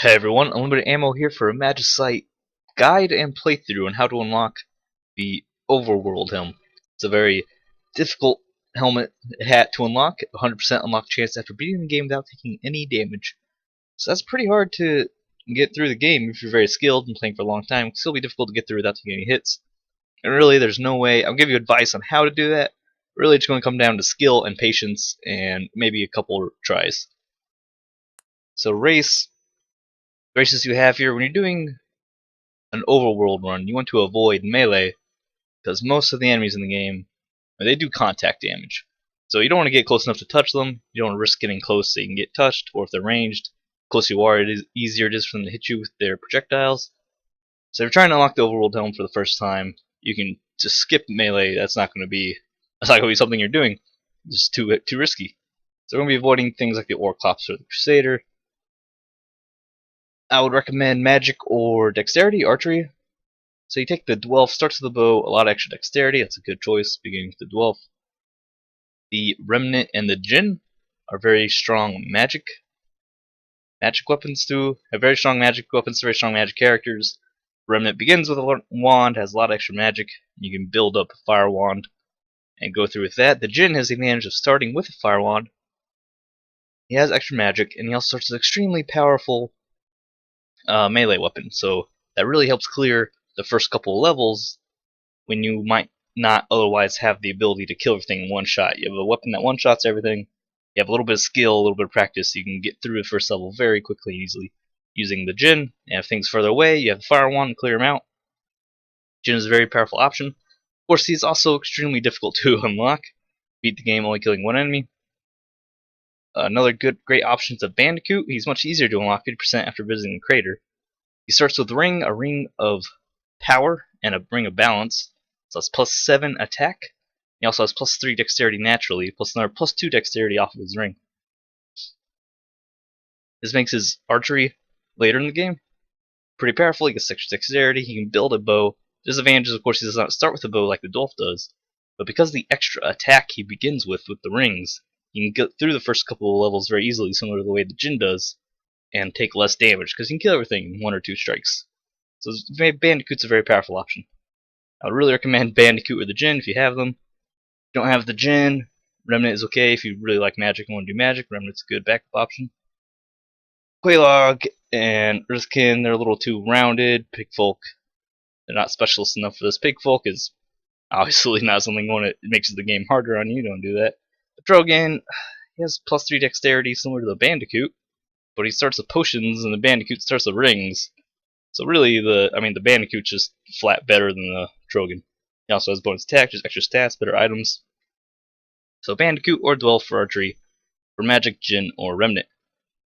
Hey everyone, Unlimited Ammo here for a Magicite guide and playthrough on how to unlock the Overworld Helm. It's a very difficult helmet hat to unlock, 100% unlock chance after beating the game without taking any damage. So that's pretty hard to get through the game if you're very skilled and playing for a long time. It can still be difficult to get through without taking any hits. And really, there's no way. I'll give you advice on how to do that. Really, it's going to come down to skill and patience and maybe a couple tries. So races you have here, when you're doing an overworld run, you want to avoid melee because most of the enemies in the game, they do contact damage. So you don't want to get close enough to touch them. You don't want to risk getting close so you can get touched, or if they're ranged, the closer you are, it is easier it is for them to hit you with their projectiles. So if you're trying to unlock the Overworld Helm for the first time, you can just skip melee. That's not going to be something you're doing. It's just too risky. So we're going to be avoiding things like the Orclops or the Crusader. I would recommend magic or dexterity, archery. So you take the Dwelf, starts with the bow, a lot of extra dexterity, that's a good choice, beginning with the Dwelf. The Remnant and the Djinn are very strong magic weapons too. Have very strong magic weapons, very strong magic characters. Remnant begins with a wand, has a lot of extra magic. You can build up a fire wand and go through with that. The Djinn has the advantage of starting with a fire wand. He has extra magic, and he also starts with an extremely powerful melee weapon. So that really helps clear the first couple of levels when you might not otherwise have the ability to kill everything in one shot. You have a weapon that one-shots everything. You have a little bit of skill, a little bit of practice, so you can get through the first level very quickly and easily using the Djinn. And if things further away, you have the fire wand and clear them out. Djinn is a very powerful option. Of course, he's also extremely difficult to unlock. Beat the game only killing one enemy. Another great option is a Bandicoot. He's much easier to unlock, 50% after visiting the crater. He starts with a ring of power and a ring of balance. So that's plus 7 attack. He also has plus 3 dexterity naturally, plus another plus 2 dexterity off of his ring. This makes his archery later in the game pretty powerful. He gets extra dexterity. He can build a bow. Disadvantages, of course, he does not start with a bow like the Dwelf does, but because of the extra attack he begins with the rings, he can get through the first couple of levels very easily, similar to the way the Djinn does, and take less damage because he can kill everything in 1 or 2 strikes. So Bandicoot's a very powerful option. I would really recommend Bandicoot or the Djinn if you have them. If you don't have the Djinn, Remnant is okay if you really like magic and want to do magic. Remnant's a good backup option. Quelaag and Earthkin, they're a little too rounded. Pigfolk, they're not specialist enough for this. Pigfolk is obviously not something it makes the game harder on you. Don't do that. But Drogon, he has plus 3 dexterity similar to the Bandicoot, but he starts with potions and the Bandicoot starts with rings. So really, the Bandicoot's just flat better than the Drogon. He also has bonus attack, just extra stats, better items. So Bandicoot or Dwelf for archery, for magic, Djinn, or Remnant.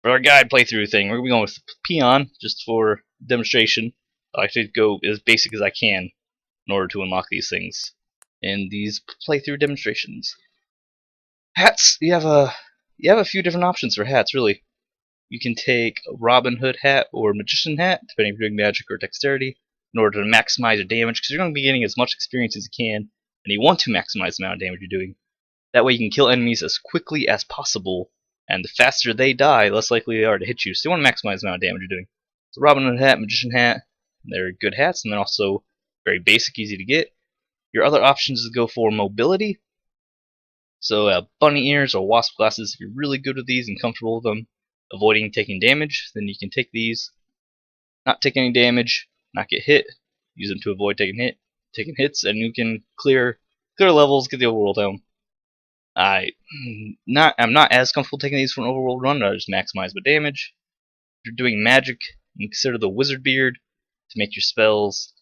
For our guide playthrough thing, we're going to be going with Peon, just for demonstration. I like to go as basic as I can in order to unlock these things in these playthrough demonstrations. Hats, you have a few different options for hats, really. You can take a Robin Hood hat or Magician hat, depending if you're doing magic or dexterity, in order to maximize your damage, because you're going to be getting as much experience as you can, and you want to maximize the amount of damage you're doing. That way you can kill enemies as quickly as possible, and the faster they die, less likely they are to hit you. So you want to maximize the amount of damage you're doing. So Robin Hood hat, Magician hat, they're good hats, and they're also very basic, easy to get. Your other options is to go for mobility. So bunny ears or wasp glasses, if you're really good with these and comfortable with them, avoiding taking damage, then you can take these, not take any damage, not get hit, use them to avoid taking hits, and you can clear levels, get the Overworld Helm. I'm not as comfortable taking these for an Overworld run. I just maximize my damage. If you're doing magic, you can consider the Wizard Beard to make your spells,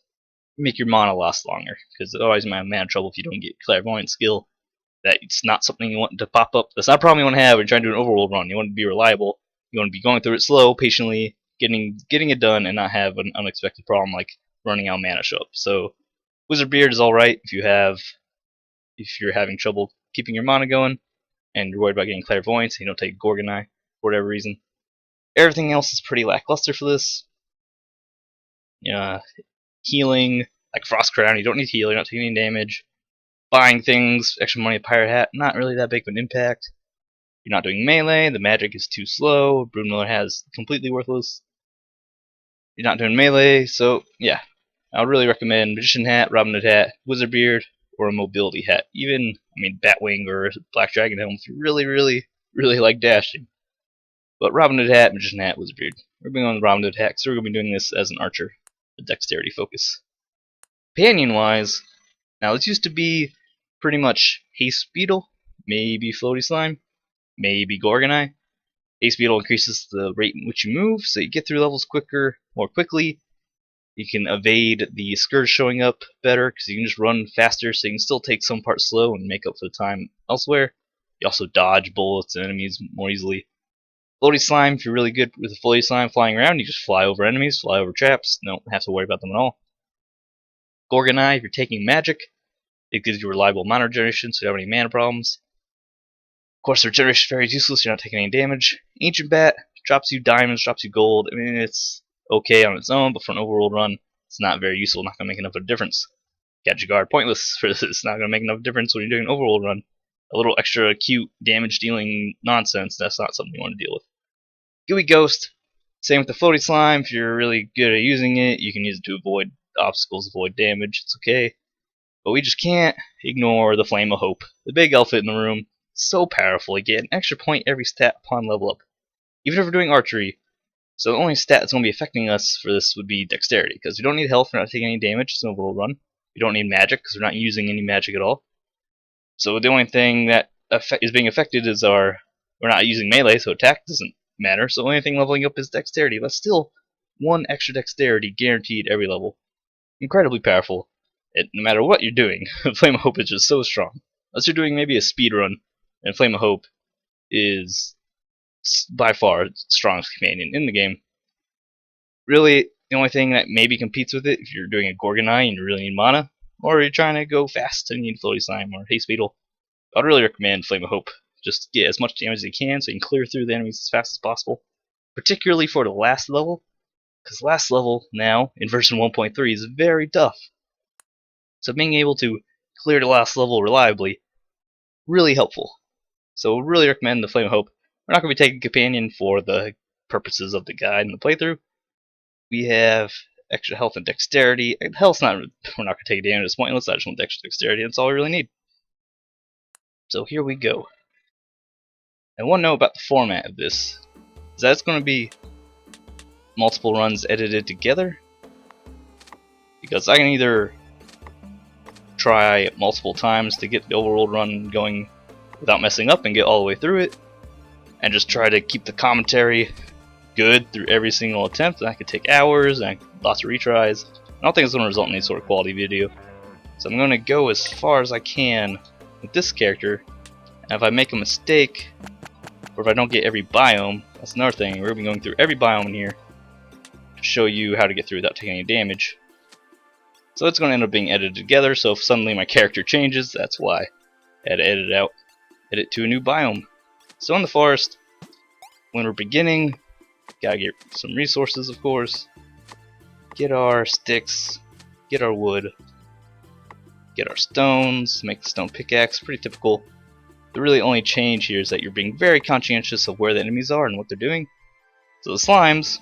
make your mana last longer, because otherwise you might have mana trouble if you don't get clairvoyant skill. That's not something you want to pop up. That's not a problem you want to have when you're trying to do an Overworld run. You want to be reliable. You want to be going through it slow, patiently, getting it done, and not have an unexpected problem like running out of mana show up. So Wizard Beard is alright if you're having trouble keeping your mana going, and you're worried about getting clairvoyance, and you don't take Gorgon Eye for whatever reason. Everything else is pretty lackluster for this. Healing, like Frost Crown, you don't need heal, you're not taking any damage. Buying things, extra money, Pirate Hat, not really that big of an impact. You're not doing melee, the magic is too slow, Broodmiller has completely worthless. You're not doing melee, so yeah. I would really recommend Magician Hat, Robin Hood Hat, Wizard Beard, or a Mobility Hat. Even, Batwing or Black Dragon Helm if you really, really, really like dashing. But Robin Hood Hat, Magician Hat, Wizard Beard. We're going on the Robin Hood Hat because we're going to be doing this as an archer, a dexterity focus. Companion-wise, now this used to be pretty much Haste Beetle, maybe Floaty Slime, maybe Gorgon. Haste Beetle increases the rate in which you move, so you get through levels more quickly. You can evade the Scourge showing up better, because you can just run faster, so you can still take some parts slow and make up for the time elsewhere. You also dodge bullets and enemies more easily. Floaty Slime, if you're really good with the Floaty Slime flying around, you just fly over enemies, fly over traps, don't have to worry about them at all. Gorgon, if you're taking magic, it gives you reliable mana regeneration, so you don't have any mana problems. Of course, the regeneration fairy is useless, you're not taking any damage. Ancient Bat drops you diamonds, drops you gold. It's okay on its own, but for an overworld run, it's not very useful, not going to make enough of a difference. Gadget Guard, pointless for this, it's not going to make enough difference when you're doing an overworld run. A little extra cute damage dealing nonsense, that's not something you want to deal with. Gooey Ghost, same with the Floaty Slime, if you're really good at using it, you can use it to avoid obstacles, avoid damage, it's okay. But we just can't ignore the Flame of Hope, the big elephant in the room. So powerful, you get an extra point every stat upon level up. Even if we're doing archery, so the only stat that's going to be affecting us for this would be dexterity, because we don't need health, we're not taking any damage, it's an overall run. We don't need magic, because we're not using any magic at all. So the only thing that is being affected is we're not using melee, so attack doesn't matter, so the only thing leveling up is dexterity, but still, one extra dexterity guaranteed every level. Incredibly powerful. No matter what you're doing, Flame of Hope is just so strong. Unless you're doing maybe a speed run, and Flame of Hope is by far the strongest companion in the game. Really, the only thing that maybe competes with it, if you're doing a Gorgon and you really need mana, or you're trying to go fast and you need Floaty Slime or Haste Beetle, I'd really recommend Flame of Hope. Just get as much damage as you can so you can clear through the enemies as fast as possible. Particularly for the last level, because last level now, in version 1.3, is very tough. So being able to clear the last level reliably, really helpful. So we'll really recommend the Flame of Hope. We're not going to be taking Companion for the purposes of the guide and the playthrough. We have extra health and dexterity. Health's not, we're not going to take damage, it's pointless. I just want the extra dexterity, that's all we really need. So here we go. And one note about the format of this is that it's going to be multiple runs edited together, because I can either try multiple times to get the overworld run going without messing up and get all the way through it, and just try to keep the commentary good through every single attempt. That could take hours and lots of retries. I don't think it's going to result in any sort of quality video, so I'm going to go as far as I can with this character, and if I make a mistake or if I don't get every biome, that's another thing. We're going to be going through every biome in here to show you how to get through without taking any damage. So it's going to end up being edited together, so if suddenly my character changes, that's why. I had to edit to a new biome. So in the forest, when we're beginning, gotta get some resources, of course. Get our sticks, get our wood, get our stones, make the stone pickaxe, pretty typical. The really only change here is that you're being very conscientious of where the enemies are and what they're doing. So the slimes,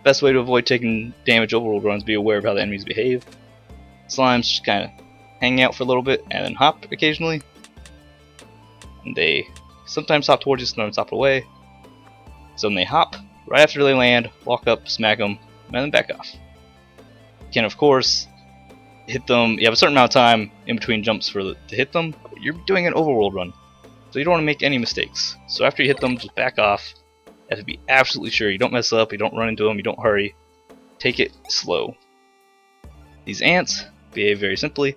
best way to avoid taking damage overworld runs, be aware of how the enemies behave. Slimes just kind of hang out for a little bit and then hop occasionally. And they sometimes hop towards you, sometimes hop away. So when they hop, right after they land, walk up, smack them, and then back off. You can, of course, hit them. You have a certain amount of time in between jumps to hit them, but you're doing an overworld run, so you don't want to make any mistakes. So after you hit them, just back off. You have to be absolutely sure you don't mess up, you don't run into them, you don't hurry. Take it slow. These ants behave very simply.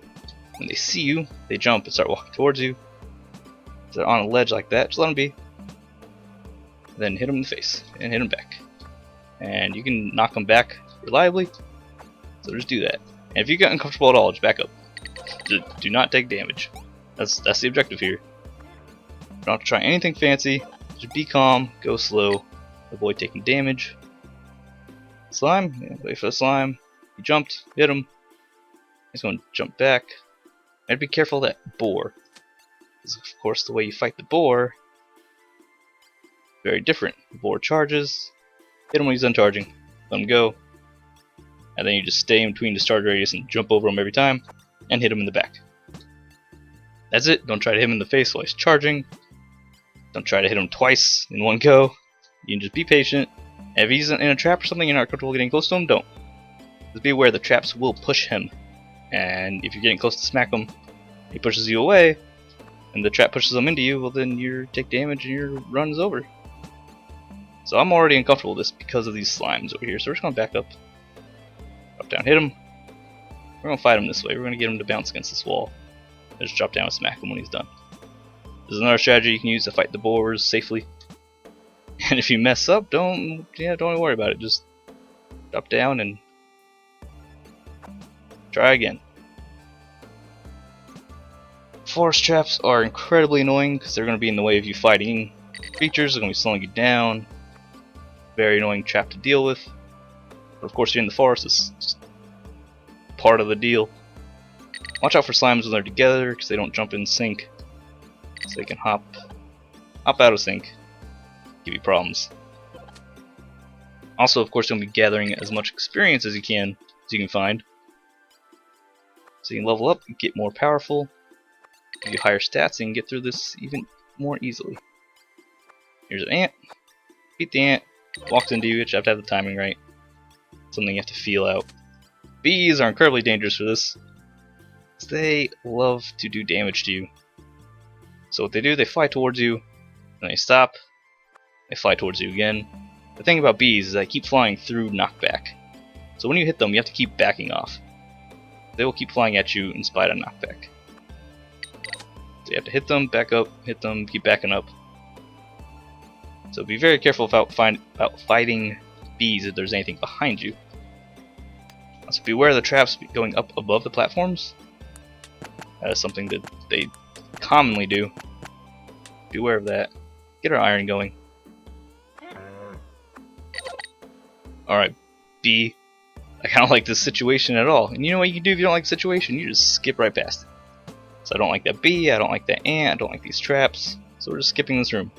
When they see you, they jump and start walking towards you. If they're on a ledge like that, just let them be. Then hit them in the face and hit them back. And you can knock them back reliably, so just do that. And if you get uncomfortable at all, just back up. Do not take damage. That's the objective here. You don't have to try anything fancy. Just be calm, go slow, avoid taking damage. Slime, yeah, wait for the slime. You jumped, hit him. He's going to jump back. And be careful of that boar. Because of course the way you fight the boar, very different. The boar charges, hit him when he's uncharging, let him go, and then you just stay in between the starter radius and jump over him every time, and hit him in the back. That's it. Don't try to hit him in the face while he's charging. Don't try to hit him twice in one go. You can just be patient. And if he's in a trap or something, you're not comfortable getting close to him, don't. Just be aware the traps will push him. And if you're getting close to smack him, he pushes you away, and the trap pushes him into you, well then you take damage and your run is over. So I'm already uncomfortable with this because of these slimes over here. So we're just going to back up. Drop down, hit him. We're going to fight him this way. We're going to get him to bounce against this wall. And just drop down and smack him when he's done. There's another strategy you can use to fight the boars safely. And if you mess up, don't worry about it. Just drop down and try again. Forest traps are incredibly annoying because they're going to be in the way of you fighting creatures. They're going to be slowing you down. Very annoying trap to deal with. But of course, you're in the forest. It's just part of the deal. Watch out for slimes when they're together because they don't jump in sync. So they can hop out of sync. Give you problems. Also, of course, you'll be gathering as much experience as you can find. So you can level up, get more powerful, give you higher stats, and get through this even more easily. Here's an ant. Beat the ant. Walks into you. You have to have the timing right. Something you have to feel out. Bees are incredibly dangerous for this. They love to do damage to you. So what they do, they fly towards you, then they stop. They fly towards you again. The thing about bees is they keep flying through knockback. So when you hit them, you have to keep backing off. They will keep flying at you in spite of knockback. So you have to hit them, back up, hit them, keep backing up. So be very careful about fighting bees if there's anything behind you. Also beware of the traps going up above the platforms. That is something that they commonly do. Beware of that. Get our iron going. Alright, B. I kind of like this situation at all. And you know what you can do if you don't like the situation? You just skip right past it. So I don't like that bee, I don't like that ant, I don't like these traps. So we're just skipping this room.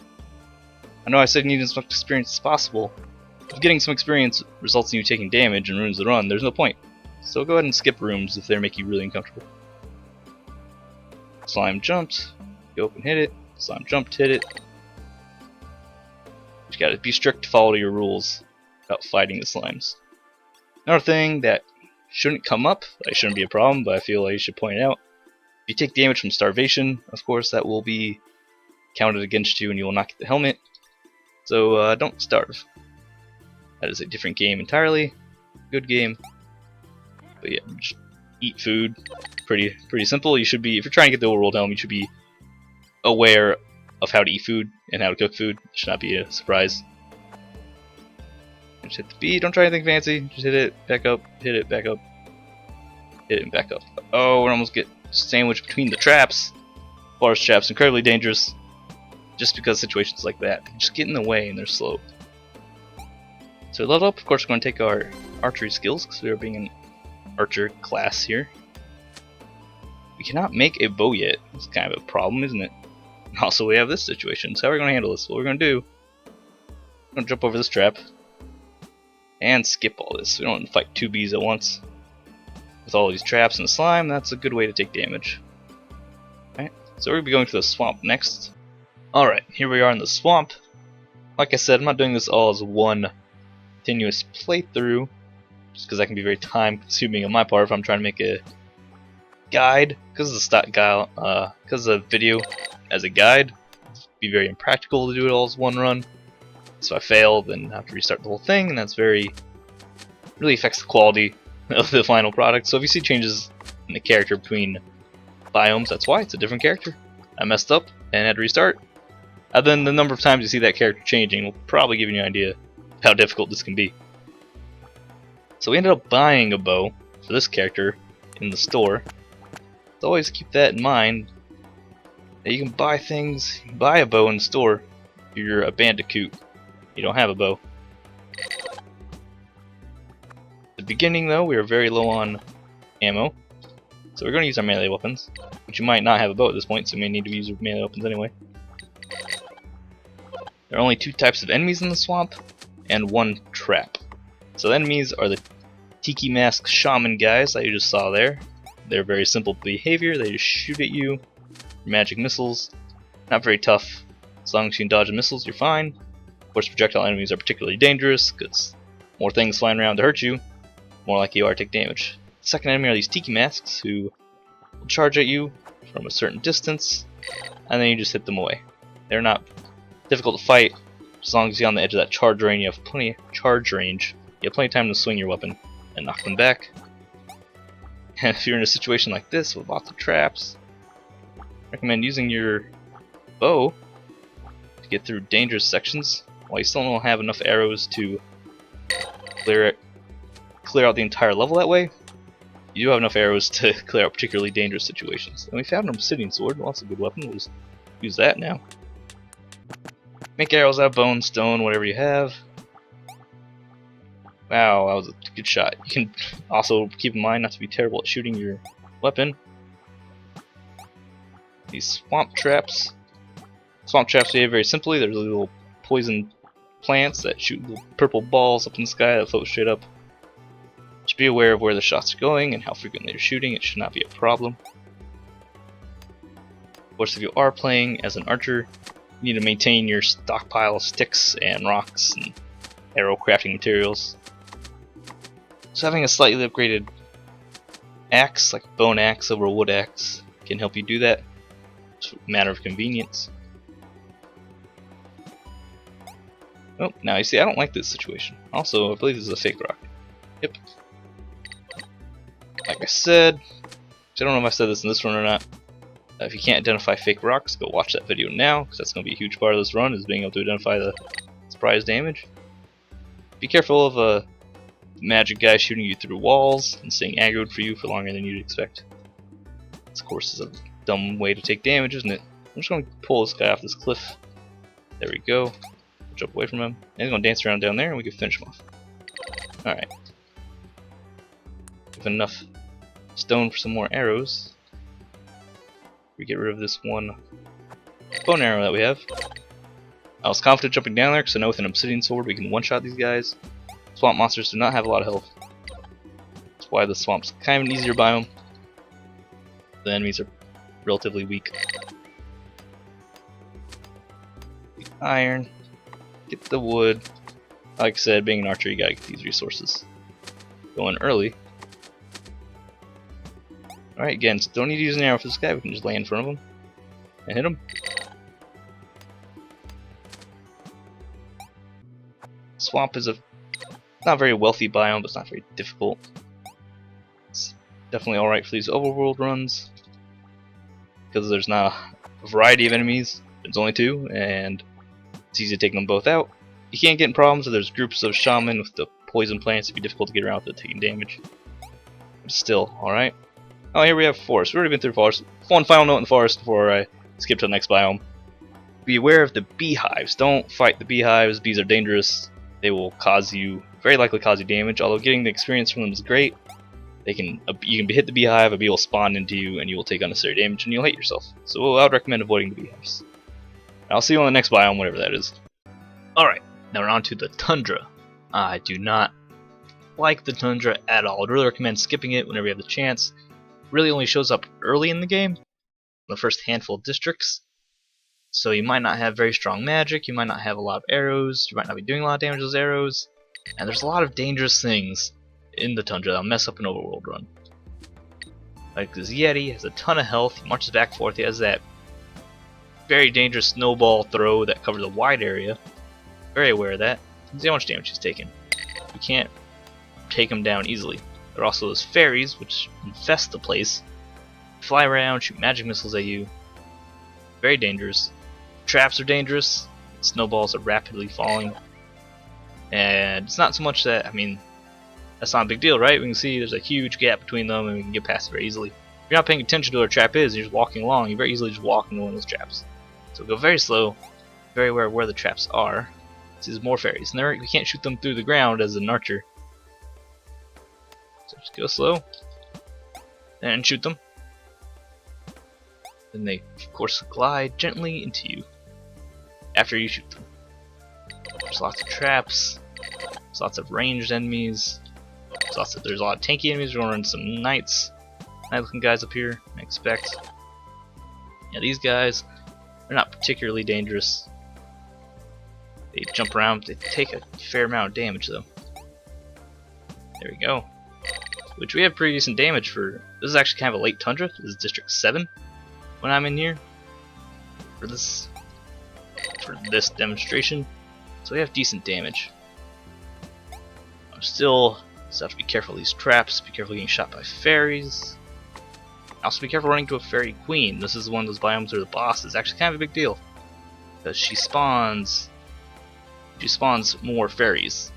I know I said you need as much experience as possible. If getting some experience results in you taking damage and ruins the run, there's no point. So go ahead and skip rooms if they make you really uncomfortable. Slime jumped, go up and hit it. Slime jumped, hit it. You gotta be strict to follow your rules about fighting the slimes. Another thing that shouldn't come up, that shouldn't be a problem, but I feel like you should point it out. If you take damage from starvation, of course that will be counted against you and you will not get the helmet. So don't starve. That is a different game entirely. Good game. But yeah, just eat food. Pretty simple. You should be, if you're trying to get the Overworld Helm, you should be aware of how to eat food and how to cook food. It should not be a surprise. Just hit the B, don't try anything fancy. Just hit it, back up, hit it, back up. Hit it and back up. Oh, we almost get sandwiched between the traps. Forest traps, incredibly dangerous. Just because situations like that. They just get in the way and they're slow. So we level up, of course we're going to take our archery skills because we are being an archer class here. We cannot make a bow yet. It's kind of a problem, isn't it? Also we have this situation, so how are we going to handle this? What we're going to do, we're going to jump over this trap and skip all this. We don't want to fight two bees at once. With all these traps and slime, that's a good way to take damage. Alright, so we're going to be going to the swamp next. Alright, here we are in the swamp. Like I said, I'm not doing this all as one continuous playthrough, just because that can be very time consuming on my part if I'm trying to make a guide. Because the video as a guide, it'd be very impractical to do it all as one run. So if I fail, then I have to restart the whole thing, and that's really affects the quality of the final product. So if you see changes in the character between biomes, that's why. It's a different character. I messed up and had to restart. And then the number of times you see that character changing will probably give you an idea of how difficult this can be. So we ended up buying a bow for this character in the store. So always keep that in mind. That you can buy things, you can buy a bow in the store if you're a Bandicoot. You don't have a bow. At the beginning though, we are very low on ammo. So we're going to use our melee weapons. But you might not have a bow at this point, so you may need to use your melee weapons anyway. There are only two types of enemies in the swamp, and one trap. So the enemies are the Tiki Mask Shaman guys that you just saw there. They're very simple behavior, they just shoot at you. Magic missiles, not very tough. As long as you can dodge the missiles, you're fine. Of course, projectile enemies are particularly dangerous, because more things flying around to hurt you, more likely you are to take damage. The second enemy are these Tiki Masks, who will charge at you from a certain distance, and then you just hit them away. They're not difficult to fight, as long as you're on the edge of that charge range. You have plenty of charge range. You have plenty of time to swing your weapon and knock them back. And if you're in a situation like this with lots of traps, I recommend using your bow to get through dangerous sections while you still don't have enough arrows to clear out the entire level that way. You do have enough arrows to clear out particularly dangerous situations. And we found an obsidian sword. Well, that's a good weapon. We'll just use that now. Make arrows out of bone, stone, whatever you have. Wow, that was a good shot. You can also keep in mind not to be terrible at shooting your weapon. These swamp traps. Swamp traps behave very simply. There's little poison plants that shoot little purple balls up in the sky that float straight up. Just be aware of where the shots are going and how frequently you're shooting. It should not be a problem. Of course, if you are playing as an archer, you need to maintain your stockpile of sticks and rocks and arrow crafting materials. So having a slightly upgraded axe, like a bone axe over a wood axe, can help you do that. It's a matter of convenience. Oh, now you see, I don't like this situation. Also, I believe this is a fake rock. Yep. Like I said, I don't know if I said this in this run or not. If you can't identify fake rocks, go watch that video now, because that's going to be a huge part of this run, is being able to identify the surprise damage. Be careful of magic guy shooting you through walls and staying aggroed for you for longer than you'd expect. This, of course, is a dumb way to take damage, isn't it? I'm just going to pull this guy off this cliff. There we go. Jump away from him. And he's going to dance around down there and we can finish him off. Alright. We have enough stone for some more arrows. We get rid of this one bone arrow that we have. I was confident jumping down there because I know with an obsidian sword we can one-shot these guys. Swamp monsters do not have a lot of health. That's why the swamp's kind of an easier biome. The enemies are relatively weak. Get iron. Get the wood. Like I said, being an archer, you gotta get these resources going early. Alright, again, so don't need to use an arrow for this guy, we can just lay in front of him and hit him. Swamp is a not very wealthy biome, but it's not very difficult. It's definitely alright for these overworld runs, because there's not a variety of enemies, there's only two, and it's easy to take them both out. You can't get in problems if there's groups of shaman with the poison plants, it'd be difficult to get around without taking damage. But still, alright. Oh, here we have forest. We've already been through forest. One final note in the forest before I skip to the next biome. Be aware of the beehives. Don't fight the beehives. Bees are dangerous. They will very likely cause you damage. Although getting the experience from them is great. You can hit the beehive, a bee will spawn into you, and you will take unnecessary damage, and you'll hate yourself. So I would recommend avoiding the beehives. I'll see you on the next biome, whatever that is. Alright, now we're on to the Tundra. I do not like the Tundra at all. I'd really recommend skipping it whenever you have the chance. Really only shows up early in the game, the first handful of districts, so you might not have very strong magic, you might not have a lot of arrows, you might not be doing a lot of damage with those arrows, and there's a lot of dangerous things in the Tundra that'll mess up an overworld run. Like this Yeti has a ton of health, he marches back and forth, he has that very dangerous snowball throw that covers a wide area, very aware of that. See how much damage he's taking. You can't take him down easily. There are also those fairies, which infest the place. Fly around, shoot magic missiles at you. Very dangerous. Traps are dangerous. Snowballs are rapidly falling. And it's not so much that, I mean, that's not a big deal, right? We can see there's a huge gap between them and we can get past it very easily. If you're not paying attention to what a trap is, you're just walking along, you very easily just walk into one of those traps. So go very slow, very aware of where the traps are. See, there's more fairies, and you can't shoot them through the ground as an archer. So just go slow and shoot them. Then they, of course, glide gently into you after you shoot them. There's lots of traps, there's lots of ranged enemies. There's a lot of tanky enemies. We're gonna run some knights, knight-looking guys up here. I expect. Yeah, these guys, they're not particularly dangerous. They jump around. They take a fair amount of damage though. There we go. Which we have pretty decent damage for. This is actually kind of a late Tundra. This is District 7 when I'm in here for this demonstration. So we have decent damage. I'm still have to be careful of these traps. Be careful getting shot by fairies. Also be careful running to a fairy queen. This is one of those biomes where the boss is actually kind of a big deal because she spawns more fairies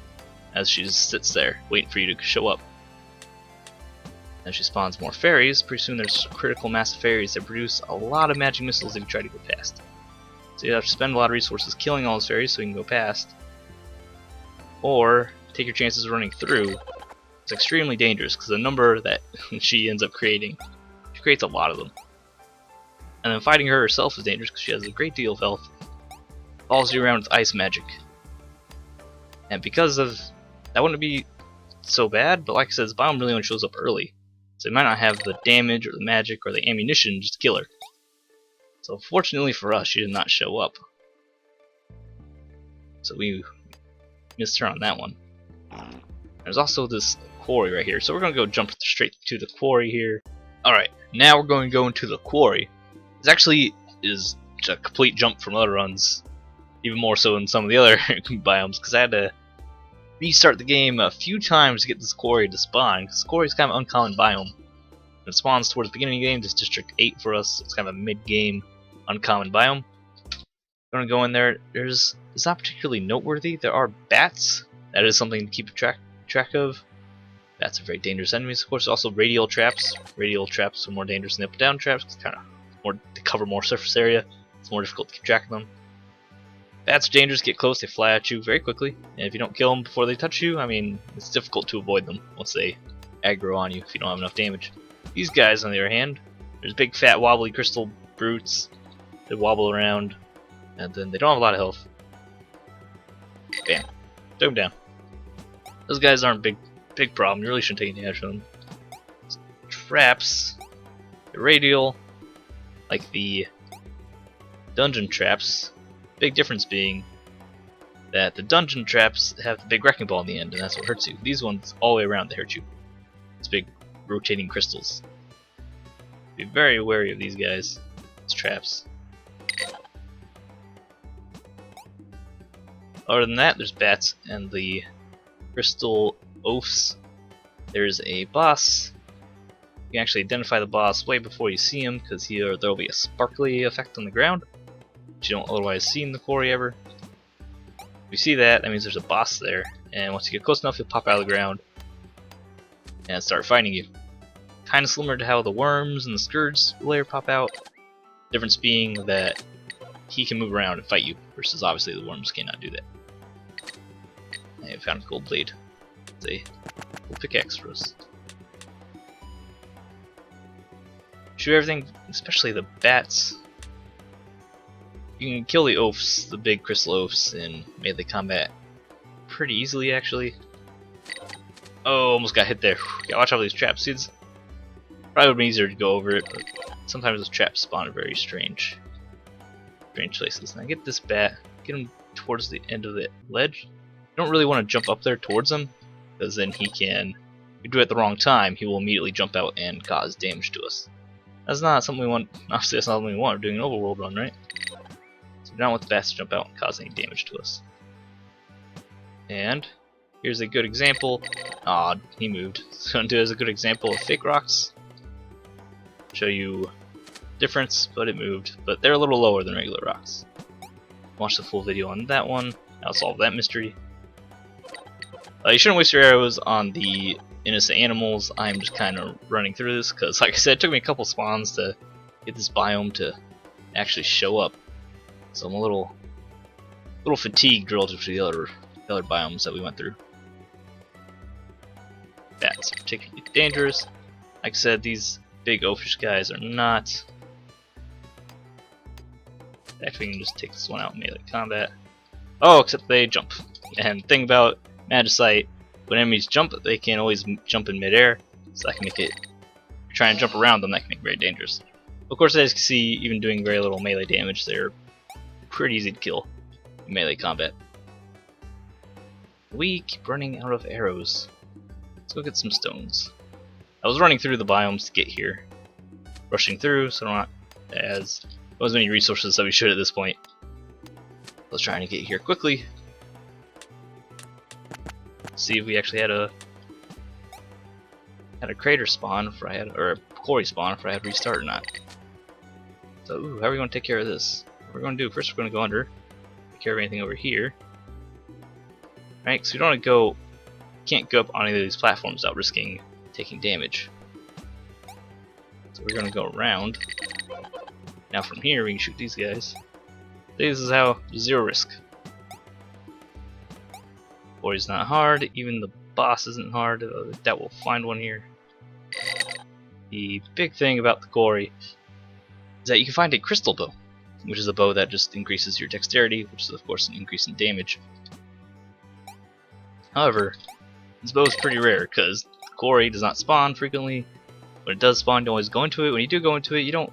as she just sits there waiting for you to show up. As she spawns more fairies, pretty soon there's a critical mass of fairies that produce a lot of magic missiles if you try to go past. So you have to spend a lot of resources killing all those fairies so you can go past, or take your chances running through. It's extremely dangerous because the number that she ends up creating, she creates a lot of them. And then fighting her herself is dangerous because she has a great deal of health, follows you around with ice magic. And because of that, wouldn't be so bad, but like I said, this biome really only shows up early, so you might not have the damage or the magic or the ammunition just to kill her. So fortunately for us, she did not show up, so we missed her on that one. There's also this quarry right here, so we're gonna go jump straight to the quarry here. Alright, now we're going to go into the quarry. This actually is a complete jump from other runs, even more so than some of the other biomes, because I had to restart the game a few times to get this quarry to spawn, because quarry is kind of an uncommon biome. It spawns towards the beginning of the game. This is District 8 for us, so it's kind of a mid-game uncommon biome. We're going to go in there. It's not particularly noteworthy. There are bats. That is something to keep track of. Bats are very dangerous enemies. Of course, also radial traps. Radial traps are more dangerous than up-down traps, because kind of more to cover more surface area. It's more difficult to keep track of them. Bats are dangerous. Get close, they fly at you very quickly, and if you don't kill them before they touch you, I mean, it's difficult to avoid them once they aggro on you if you don't have enough damage. These guys, on the other hand, there's big fat wobbly crystal brutes. They wobble around, and then they don't have a lot of health. Bam. Took them down. Those guys aren't a big problem. You really shouldn't take any damage from them. Traps. They're radial, like the dungeon traps. Big difference being that the dungeon traps have the big wrecking ball in the end, and that's what hurts you. These ones, all the way around, they hurt you. It's big rotating crystals. Be very wary of these guys. It's traps. Other than that, there's bats and the crystal oafs. There's a boss. You can actually identify the boss way before you see him, because there will be a sparkly effect on the ground, which you don't otherwise see in the quarry ever. If you see that, that means there's a boss there, and once you get close enough, he'll pop out of the ground and start fighting you. Kind of similar to how the worms and the Scourge layer pop out. Difference being that he can move around and fight you, versus obviously the worms cannot do that. I found a gold blade. It's a gold pickaxe for us. Shoot everything, especially the bats. You can kill the oafs, the big crystal oafs, in melee combat pretty easily, actually. Oh, almost got hit there. Gotta watch out for these traps. See, it's probably would have been easier to go over it, but sometimes those traps spawn at very strange places. Now get this bat, get him towards the end of the ledge. You don't really want to jump up there towards him, because then he can, if you do it at the wrong time, he will immediately jump out and cause damage to us. That's not something we want. Obviously, that's not something we want. We're doing an overworld run, right? So we don't want the bats to jump out and cause any damage to us. And here's a good example. Aw, he moved. So I'm gonna do as a good example of fake rocks. Show you difference, but it moved. But they're a little lower than regular rocks. Watch the full video on that one. I'll solve that mystery. You shouldn't waste your arrows on the innocent animals. I'm just kind of running through this because, like I said, it took me a couple spawns to get this biome to actually show up. So I'm a little fatigued relative to the other biomes that we went through. Bats are particularly dangerous. Like I said, these big oafish guys are not. Actually, we can just take this one out in melee combat. Oh, except they jump. And thing about Magicite When enemies jump, they can't always jump in midair, so that can make it, if you're trying to jump around them, that can make it very dangerous. Of course, as you can see, even doing very little melee damage, they're pretty easy to kill in melee combat. We keep running out of arrows. Let's go get some stones. I was running through the biomes to get here. Rushing through, so I'm not as many resources as we should at this point. I was trying to get here quickly. See if we actually had a crater spawn if I had, or a quarry spawn if I had restart or not. So, how are we going to take care of this? What we're going to do, first we're going to go under, take care of anything over here. Right, so you don't want to go, can't go up on any of these platforms without risking taking damage. So we're going to go around. Now from here we can shoot these guys. This is how, zero risk. Quarry's not hard, even the boss isn't hard, that we'll find one here. The big thing about the quarry is that you can find a crystal bow, which is a bow that just increases your dexterity, which is of course an increase in damage. However, this bow is pretty rare because the quarry does not spawn frequently. When it does spawn, you don't always go into it. When you do go into it, you don't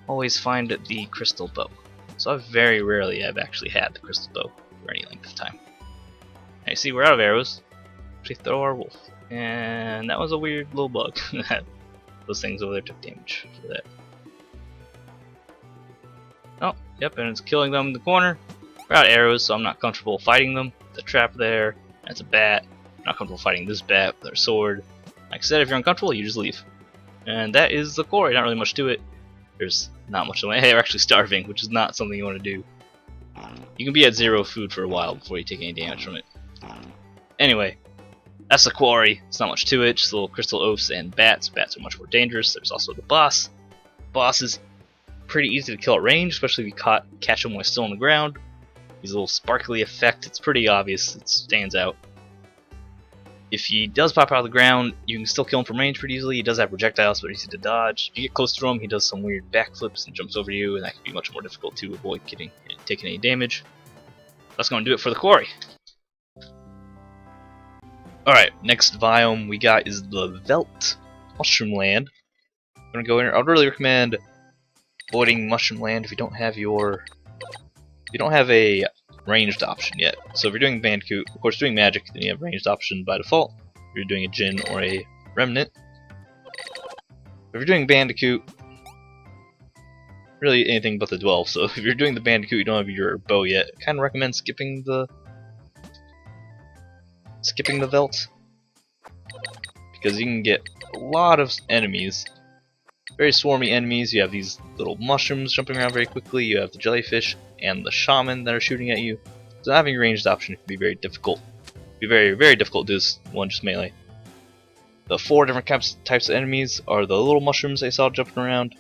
always find the crystal bow. So I very rarely have actually had the crystal bow for any length of time. Now you see we're out of arrows. We throw our wolf. And that was a weird little bug. Those things over there took damage for that. Oh, yep, and it's killing them in the corner. We're out of arrows, so I'm not comfortable fighting them. The trap there, that's a bat. I'm not comfortable fighting this bat with our sword. Like I said, if you're uncomfortable, you just leave. And that is the quarry, not really much to it. There's not much of it. Hey, we're actually starving, which is not something you want to do. You can be at 0 food for a while before you take any damage from it. Anyway, that's the quarry. It's not much to it, just little crystal oafs and bats. Bats are much more dangerous. There's also the boss. Boss is pretty easy to kill at range, especially if you catch him while still on the ground. These little sparkly effect, it's pretty obvious, it stands out. If he does pop out of the ground, you can still kill him from range pretty easily. He does have projectiles, but easy to dodge. If you get close to him, he does some weird backflips and jumps over you, and that can be much more difficult to avoid taking any damage. That's going to do it for the quarry. Alright, next biome we got is the Veldt Mushroom Land. I'm going to go in here. I would really recommend avoiding Mushroom Land if you don't have a ranged option yet. So if you're doing Bandicoot, of course doing Magic, then you have ranged option by default. If you're doing a Djinn or a Remnant. If you're doing Bandicoot, really anything but the Dwelf. So if you're doing the Bandicoot, you don't have your bow yet. I kind of recommend skipping the Veldt, because you can get a lot of enemies, very swarmy enemies. You have these little mushrooms jumping around very quickly. You have the jellyfish and the shaman that are shooting at you. So having a ranged option can be very difficult. It'd be very, very difficult to do this one just melee. The 4 different types of enemies are the little mushrooms I saw jumping around.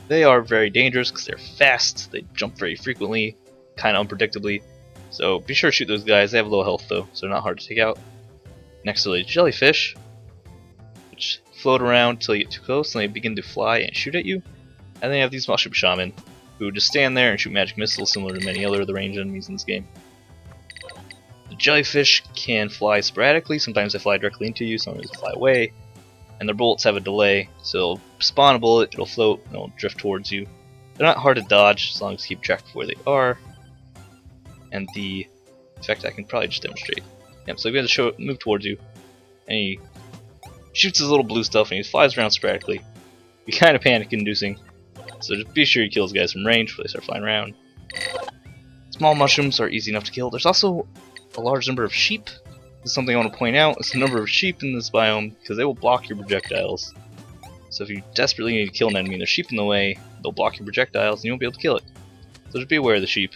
They are very dangerous because they're fast. They jump very frequently, kind of unpredictably. So be sure to shoot those guys. They have low health though, so they're not hard to take out. Next to the jellyfish, which float around until you get too close, and they begin to fly and shoot at you. And then you have these mushroom shaman, who just stand there and shoot magic missiles similar to many other of the ranged enemies in this game. The jellyfish can fly sporadically. Sometimes they fly directly into you, sometimes they fly away. And their bullets have a delay, so they'll spawn a bullet, it'll float, and it'll drift towards you. They're not hard to dodge as long as you keep track of where they are. And in fact, I can probably just demonstrate. Yep, so he has to move towards you, and he shoots his little blue stuff, and he flies around sporadically. Be kind of panic-inducing, so just be sure you kill those guys from range before they start flying around. Small mushrooms are easy enough to kill. There's also a large number of sheep. This is something I want to point out. It's the number of sheep in this biome, because they will block your projectiles. So if you desperately need to kill an enemy and there's sheep in the way, they'll block your projectiles, and you won't be able to kill it. So just be aware of the sheep,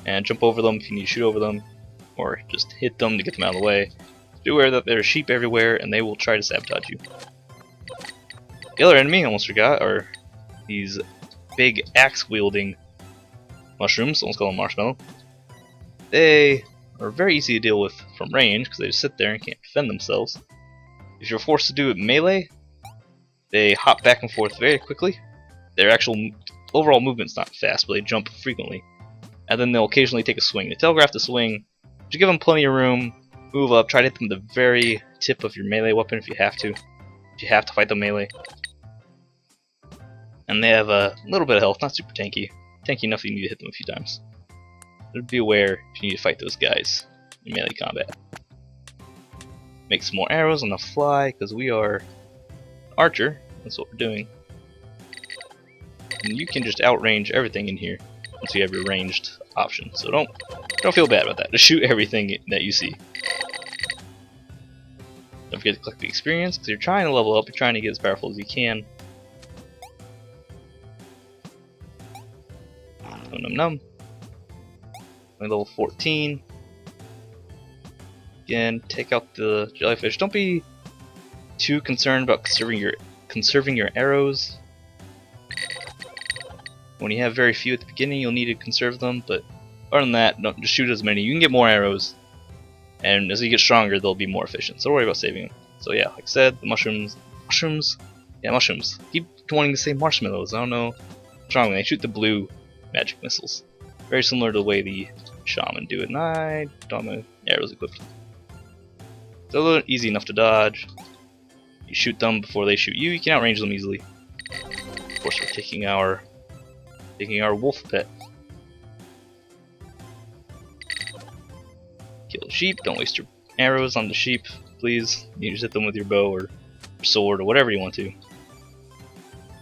and jump over them if you need to shoot over them, or just hit them to get them out of the way. Be aware that there are sheep everywhere, and they will try to sabotage you. The other enemy, I almost forgot, are these big axe-wielding mushrooms. Let's call them marshmallow. They are very easy to deal with from range, because they just sit there and can't defend themselves. If you're forced to do it melee, they hop back and forth very quickly. Their actual overall movement's not fast, but they jump frequently. And then they'll occasionally take a swing. They telegraph the swing. If you give them plenty of room, Move up, try to hit them the very tip of your melee weapon if you have to. If you have to fight them melee. And they have a little bit of health, not super tanky. Tanky enough that you need to hit them a few times. But be aware if you need to fight those guys in melee combat. Make some more arrows on the fly, because we are an archer. That's what we're doing. And you can just outrange everything in here once you have your ranged option. So don't feel bad about that. Just shoot everything that you see. Don't forget to collect the experience, because you're trying to level up, you're trying to get as powerful as you can. Num num num. Only level 14. Again, take out the jellyfish. Don't be too concerned about conserving your arrows. When you have very few at the beginning, you'll need to conserve them, but other than that, don't just shoot as many. You can get more arrows, and as you get stronger, they'll be more efficient. So don't worry about saving them. So yeah, like I said, the mushrooms. Yeah, mushrooms. Keep wanting to say marshmallows. I don't know what's wrong with me. They shoot the blue magic missiles. Very similar to the way the shaman do it, and I don't have my arrows equipped. So they're easy enough to dodge. You shoot them before they shoot you. You can outrange them easily. Of course, we're taking our wolf pet. Kill the sheep. Don't waste your arrows on the sheep, please. You just hit them with your bow or sword or whatever you want to.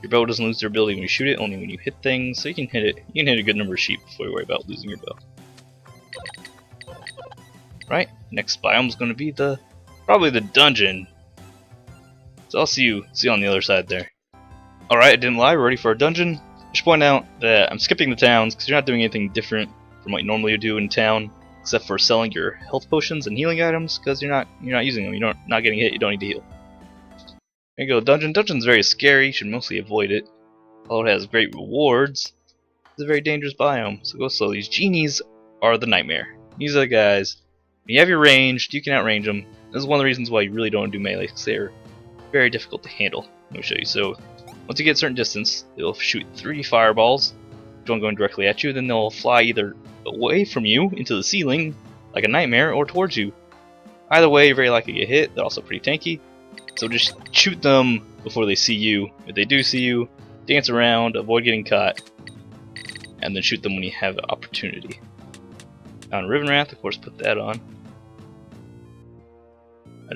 Your bow doesn't lose their ability when you shoot it, only when you hit things. So you can hit it. You can hit a good number of sheep before you worry about losing your bow. Right. Next biome is going to be probably the dungeon. So I'll see you on the other side there. All right, I didn't lie. We're ready for our dungeon. I should point out that I'm skipping the towns because you're not doing anything different from what you normally do in town, except for selling your health potions and healing items because you're not using them. You're not getting hit. You don't need to heal. There you go. Dungeon. Dungeon's very scary. You should mostly avoid it. Although it has great rewards, it's a very dangerous biome. So go slow. These genies are the nightmare. These are the guys. When you have your ranged, you can outrange them. This is one of the reasons why you really don't do melee, because they're very difficult to handle. Let me show you. So once you get a certain distance, they'll shoot 3 fireballs, one going directly at you, then they'll fly either away from you into the ceiling, like a nightmare, or towards you. Either way, you're very likely to get hit. They're also pretty tanky. So just shoot them before they see you. If they do see you, dance around, avoid getting caught, and then shoot them when you have an opportunity. On Remnant, of course, put that on.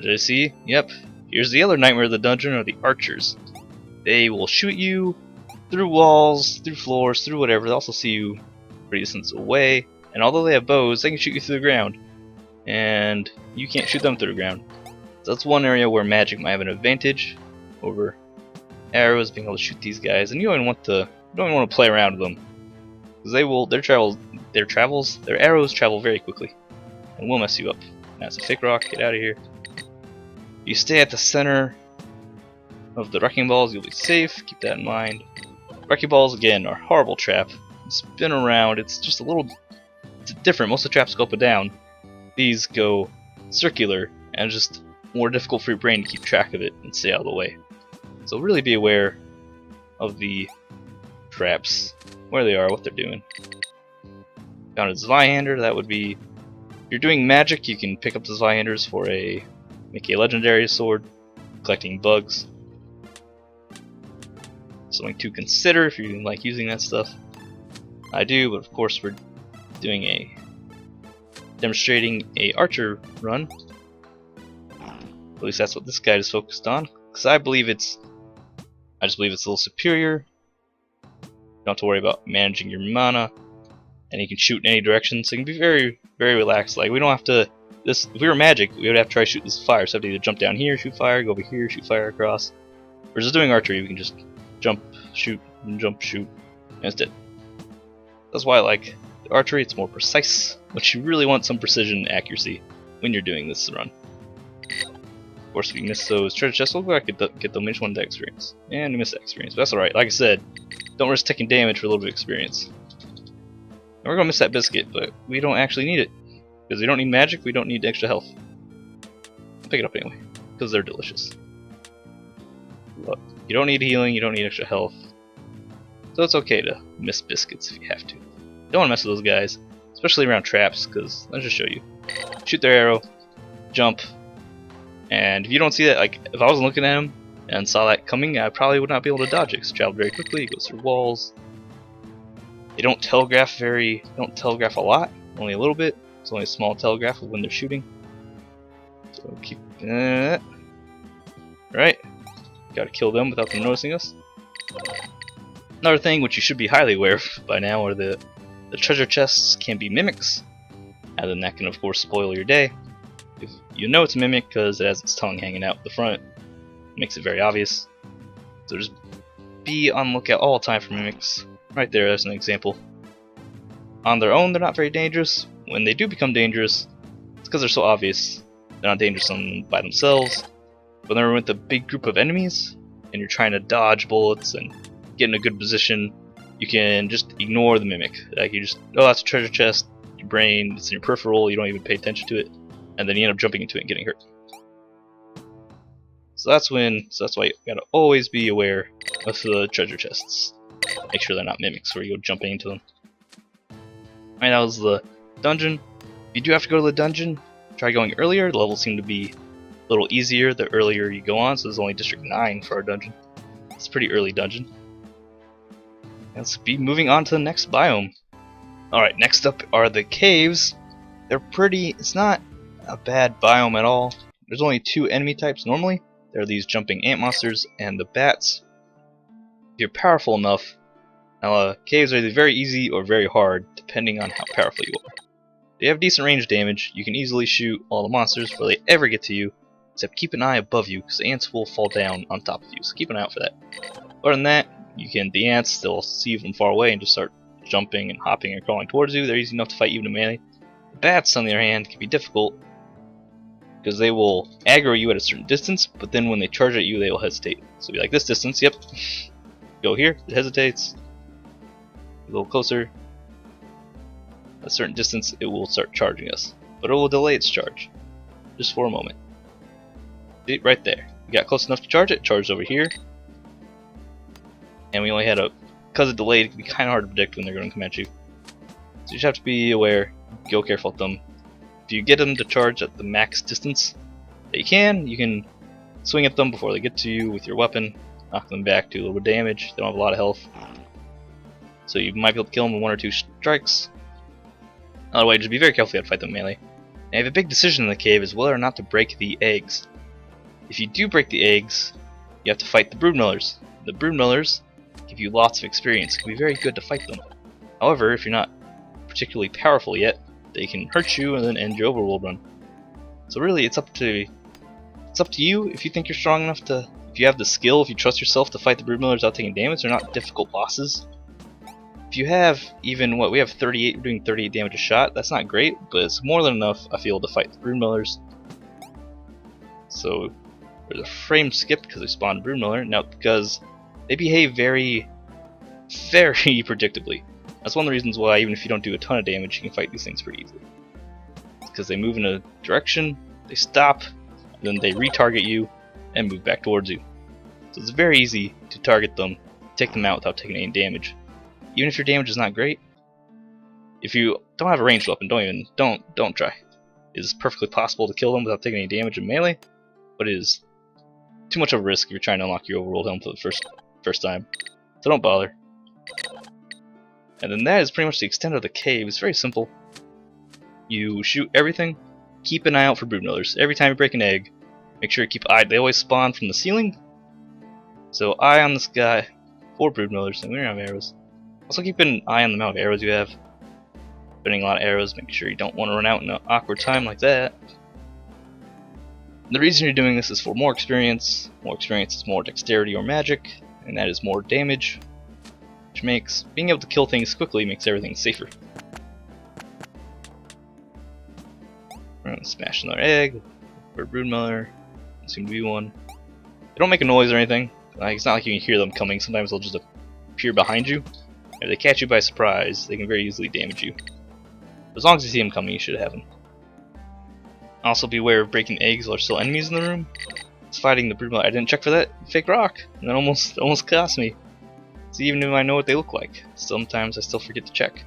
Did I see? Yep. Here's the other nightmare of the dungeon, are the archers. They will shoot you through walls, through floors, through whatever. They also see you pretty distance away, and although they have bows, they can shoot you through the ground, and you can't shoot them through the ground. So that's one area where magic might have an advantage over arrows, being able to shoot these guys. And you don't even want to play around with them, because they will their arrows travel very quickly, and will mess you up. That's a fake rock. Get out of here. You stay at the center of the wrecking balls, you'll be safe. Keep that in mind. Wrecking balls, again, are a horrible trap. Spin around. It's just it's different. Most of the traps go up and down. These go circular, and it's just more difficult for your brain to keep track of it and stay out of the way. So really be aware of the traps, where they are, what they're doing. Found a Zweihander. That would be, if you're doing magic, you can pick up the Zweihanders for make a legendary sword, collecting bugs. Something to consider if you like using that stuff. I do, but of course we're demonstrating a archer run. At least that's what this guide is focused on, because I just believe it's a little superior. You don't have to worry about managing your mana, and you can shoot in any direction, so you can be very, very relaxed. Like, we don't have to. If we were magic, we would have to try to shoot this fire. So we have to either jump down here, shoot fire, go over here, shoot fire across. Versus doing archery, we can just jump, shoot, and jump, shoot, and it's dead. That's why I like the archery. It's more precise, but you really want some precision and accuracy when you're doing this run. Of course, if you miss those treasure chests, we'll go back and get them. We just wanted that experience. And we missed that experience, but that's alright. Like I said, don't risk taking damage for a little bit of experience. And we're going to miss that biscuit, but we don't actually need it. Because we don't need magic, we don't need extra health. I'll pick it up anyway, because they're delicious. But you don't need healing, you don't need extra health. So it's okay to miss biscuits if you have to. Don't want to mess with those guys, especially around traps, because I'll just show you. Shoot their arrow, jump. And if you don't see that, like if I wasn't looking at him and saw that coming, I probably would not be able to dodge it. Because it travels very quickly, it goes through walls. They don't telegraph a lot, only a little bit. It's only a small telegraph of when they're shooting. So keep that. Right, gotta kill them without them noticing us. Another thing which you should be highly aware of by now are the treasure chests can be mimics, and then that can of course spoil your day. If you know it's a mimic because it has its tongue hanging out the front, it makes it very obvious. So just be on the lookout all the time for mimics. Right there, that's an example. On their own, they're not very dangerous. When they do become dangerous, it's because they're so obvious. They're not dangerous by themselves. But when they're with a big group of enemies, and you're trying to dodge bullets and get in a good position, you can just ignore the mimic. Like you just, oh, that's a treasure chest. Your brain, it's in your peripheral. You don't even pay attention to it, and then you end up jumping into it and getting hurt. So that's why you gotta always be aware of the treasure chests. Make sure they're not mimics where you go jumping into them. Alright, that was the dungeon. If you do have to go to the dungeon, try going earlier. The levels seem to be a little easier the earlier you go on, so there's only District 9 for our dungeon. It's a pretty early dungeon. Let's be moving on to the next biome. Alright, next up are the caves. It's not a bad biome at all. There's only 2 enemy types normally. There are these jumping ant monsters and the bats. If you're powerful enough, now caves are either very easy or very hard, depending on how powerful you are. If you have decent range damage, you can easily shoot all the monsters before they ever get to you, except keep an eye above you, because the ants will fall down on top of you, so keep an eye out for that. Other than that, the ants, they'll see you from far away and just start jumping and hopping and crawling towards you. They're easy enough to fight even in melee. The bats, on the other hand, can be difficult, because they will aggro you at a certain distance, but then when they charge at you, they will hesitate. So be like this distance, yep. Go here, it hesitates. A little closer. At a certain distance, it will start charging us, but it will delay its charge, just for a moment. See, right there. We got close enough to charge it. Charged over here, and we only had because it delayed. It can be kind of hard to predict when they're going to come at you. So you just have to be aware. Go careful at them. If you get them to charge at the max distance that you can swing at them before they get to you with your weapon, knock them back, do a little bit of damage. They don't have a lot of health, so you might be able to kill them in 1 or 2 strikes. Another way, just be very careful how to fight them melee. Now, you have a big decision in the cave is whether or not to break the eggs. If you do break the eggs, you have to fight the broodmillers. The broodmillers give you lots of experience. It can be very good to fight them. However, if you're not particularly powerful yet, they can hurt you and then end your overworld run. So really, it's up to you if you think you're strong enough to, if you have the skill, if you trust yourself to fight the broodmillers without taking damage. They're not difficult bosses. If you have even we have 38, we're doing 38 damage a shot. That's not great, but it's more than enough, I feel, to fight the broodmillers. So there's a frame skip because they spawned broodmiller. Now, because they behave very, very predictably. That's one of the reasons why, even if you don't do a ton of damage, you can fight these things pretty easily. It's because they move in a direction, they stop, and then they retarget you and move back towards you. So it's very easy to target them, take them out without taking any damage. Even if your damage is not great, if you don't have a ranged weapon, don't try. It is perfectly possible to kill them without taking any damage in melee, but it is too much of a risk if you're trying to unlock your Overworld Helm for the first time. So don't bother. And then that is pretty much the extent of the cave. It's very simple. You shoot everything, keep an eye out for broodmillers. Every time you break an egg, make sure you keep eye. They always spawn from the ceiling, so eye on this guy for broodmillers. And we don't have arrows. Also keep an eye on the amount of arrows you have. Spending a lot of arrows, make sure you don't want to run out in an awkward time like that. The reason you're doing this is for more experience. More experience is more dexterity or magic, and that is more damage, which makes being able to kill things quickly makes everything safer. We're gonna smash another egg for a broodmiller. Seem to be one. They don't make a noise or anything. Like, it's not like you can hear them coming. Sometimes they'll just appear behind you. If they catch you by surprise, they can very easily damage you. As long as you see them coming, you should have them. Also be aware of breaking eggs while there's still enemies in the room. It's fighting the broodmiller. I didn't check for that fake rock, and that almost cost me. So even if I know what they look like, sometimes I still forget to check.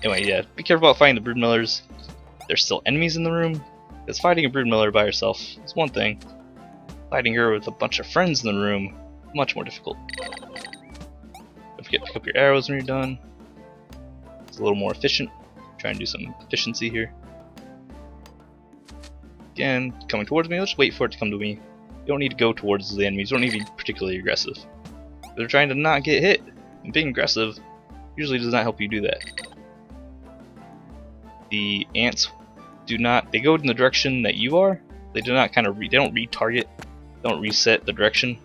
Anyway, yeah, be careful about fighting the broodmillers. there's still enemies in the room, because fighting a broodmiller by herself is one thing. Fighting her with a bunch of friends in the room, much more difficult. Don't forget to pick up your arrows when you're done. It's a little more efficient. Try and do some efficiency here. Again, coming towards me, let's wait for it to come to me. You don't need to go towards the enemies, you don't need to be particularly aggressive. They're trying to not get hit, and being aggressive usually does not help you do that. The ants they go in the direction that you are. They do not kind of they don't retarget, don't reset the direction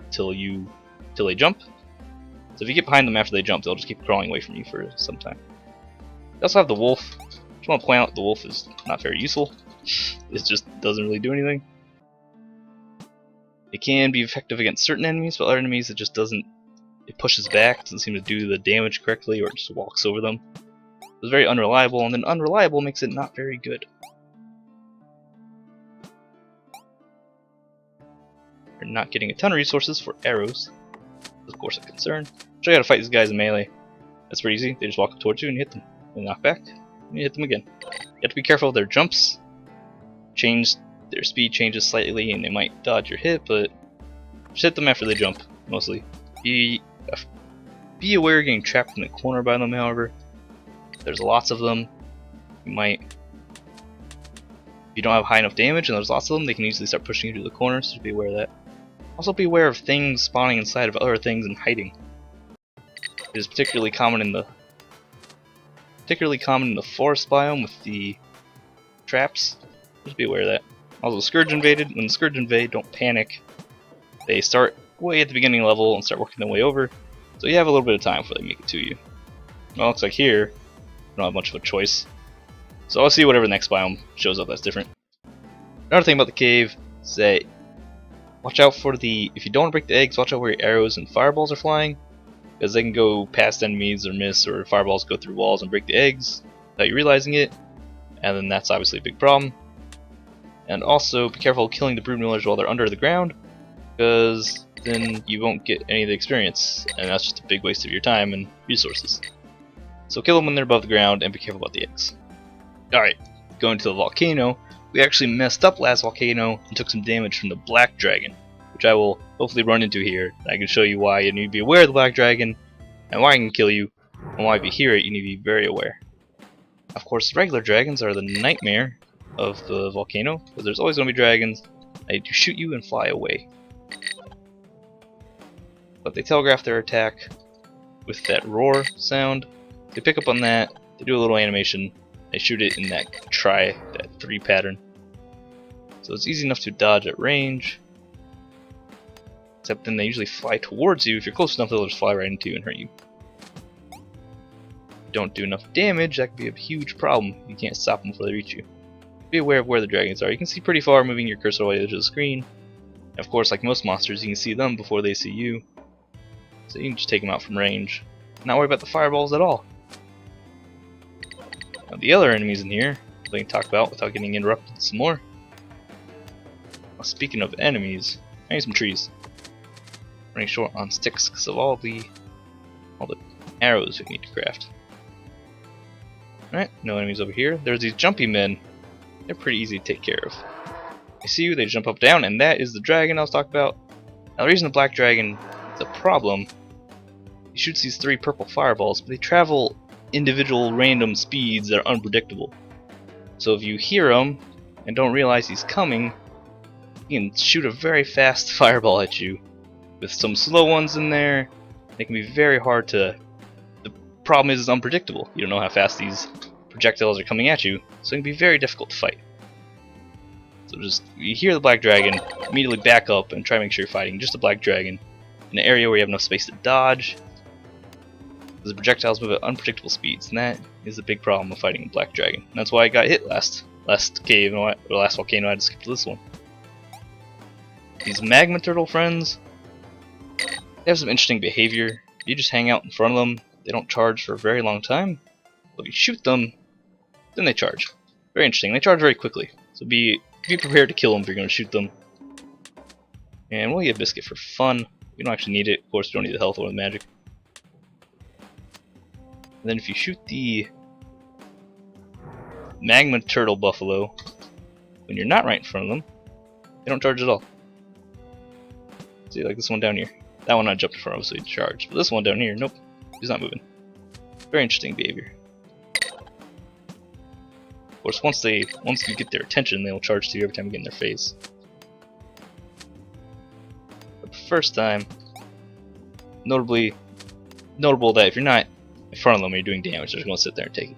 till they jump. So if you get behind them after they jump, they'll just keep crawling away from you for some time. You also have the wolf. Just want to point out the wolf is not very useful. It just doesn't really do anything. It can be effective against certain enemies, but other enemies it just doesn't. It pushes back, doesn't seem to do the damage correctly, or it just walks over them. It's very unreliable, and then unreliable makes it not very good. You're not getting a ton of resources for arrows. Of course a concern. Show you how to fight these guys in melee. That's pretty easy. They just walk up towards you and you hit them. And knock back, and you hit them again. You have to be careful of their jumps. Their speed changes slightly and they might dodge your hit, but just hit them after they jump, mostly. Be aware of getting trapped in a corner by them, however. There's lots of them. If you don't have high enough damage and there's lots of them, they can easily start pushing you to the corner, so just be aware of that. Also be aware of things spawning inside of other things and hiding. It is particularly common in the forest biome with the traps. Just be aware of that. Also, Scourge invaded. When the Scourge invade, don't panic. They start way at the beginning level and start working their way over, so you have a little bit of time before they make it to you. Well, it looks like here, you don't have much of a choice. So I'll see whatever the next biome shows up that's different. Another thing about the cave is that watch out for if you don't want to break the eggs, watch out where your arrows and fireballs are flying, because they can go past enemies or miss, or fireballs go through walls and break the eggs without you realizing it, and then that's obviously a big problem. And also be careful of killing the broodmillers while they're under the ground, because then you won't get any of the experience, and that's just a big waste of your time and resources. So kill them when they're above the ground and be careful about the eggs. Alright, going to the volcano. We actually messed up last volcano and took some damage from the black dragon, which I will hopefully run into here. I can show you why you need to be aware of the black dragon, and why it can kill you, and why if you hear it you need to be very aware. Of course, regular dragons are the nightmare of the volcano, because there's always going to be dragons that do shoot you and fly away. But they telegraph their attack with that roar sound. They pick up on that, they do a little animation, they shoot it in that 3 pattern. So it's easy enough to dodge at range. Except then they usually fly towards you. If you're close enough, they'll just fly right into you and hurt you. If you don't do enough damage, that could be a huge problem. You can't stop them before they reach you. Be aware of where the dragons are. You can see pretty far moving your cursor away to the screen. And of course, like most monsters, you can see them before they see you. So you can just take them out from range. Not worry about the fireballs at all. Now the other enemies in here, we can talk about without getting interrupted some more. Now, speaking of enemies, I need some trees. Running short on sticks because of all the arrows we need to craft. Alright, no enemies over here. There's these jumpy men. They're pretty easy to take care of. They see you, they jump up down, and that is the dragon I was talking about. Now the reason the black dragon is a problem, he shoots these 3 purple fireballs, but they travel individual random speeds that are unpredictable. So if you hear him and don't realize he's coming, he can shoot a very fast fireball at you. With some slow ones in there, they can be very hard to... The problem is it's unpredictable. You don't know how fast these projectiles are coming at you, so it can be very difficult to fight. So just, you hear the black dragon, immediately back up and try to make sure you're fighting just a black dragon in an area where you have enough space to dodge. The projectiles move at unpredictable speeds, and that is a big problem with fighting a black dragon. And that's why I got hit last cave, or last volcano. I had to skip to this one. These magma turtle friends, they have some interesting behavior. If you just hang out in front of them, they don't charge for a very long time. But if you shoot them, then they charge. Very interesting. They charge very quickly. So be prepared to kill them if you're going to shoot them. And we'll get a biscuit for fun. We don't actually need it. Of course, we don't need the health or the magic. And then if you shoot the magma turtle buffalo, when you're not right in front of them, they don't charge at all. See, like this one down here. That one I jumped in front of, so he charged. But this one down here, nope, he's not moving. Very interesting behavior. Of course, once you get their attention, they'll charge to you every time you get in their face. But the first time, notable that if you're not in front of them and you're doing damage, they're just going to sit there and take it.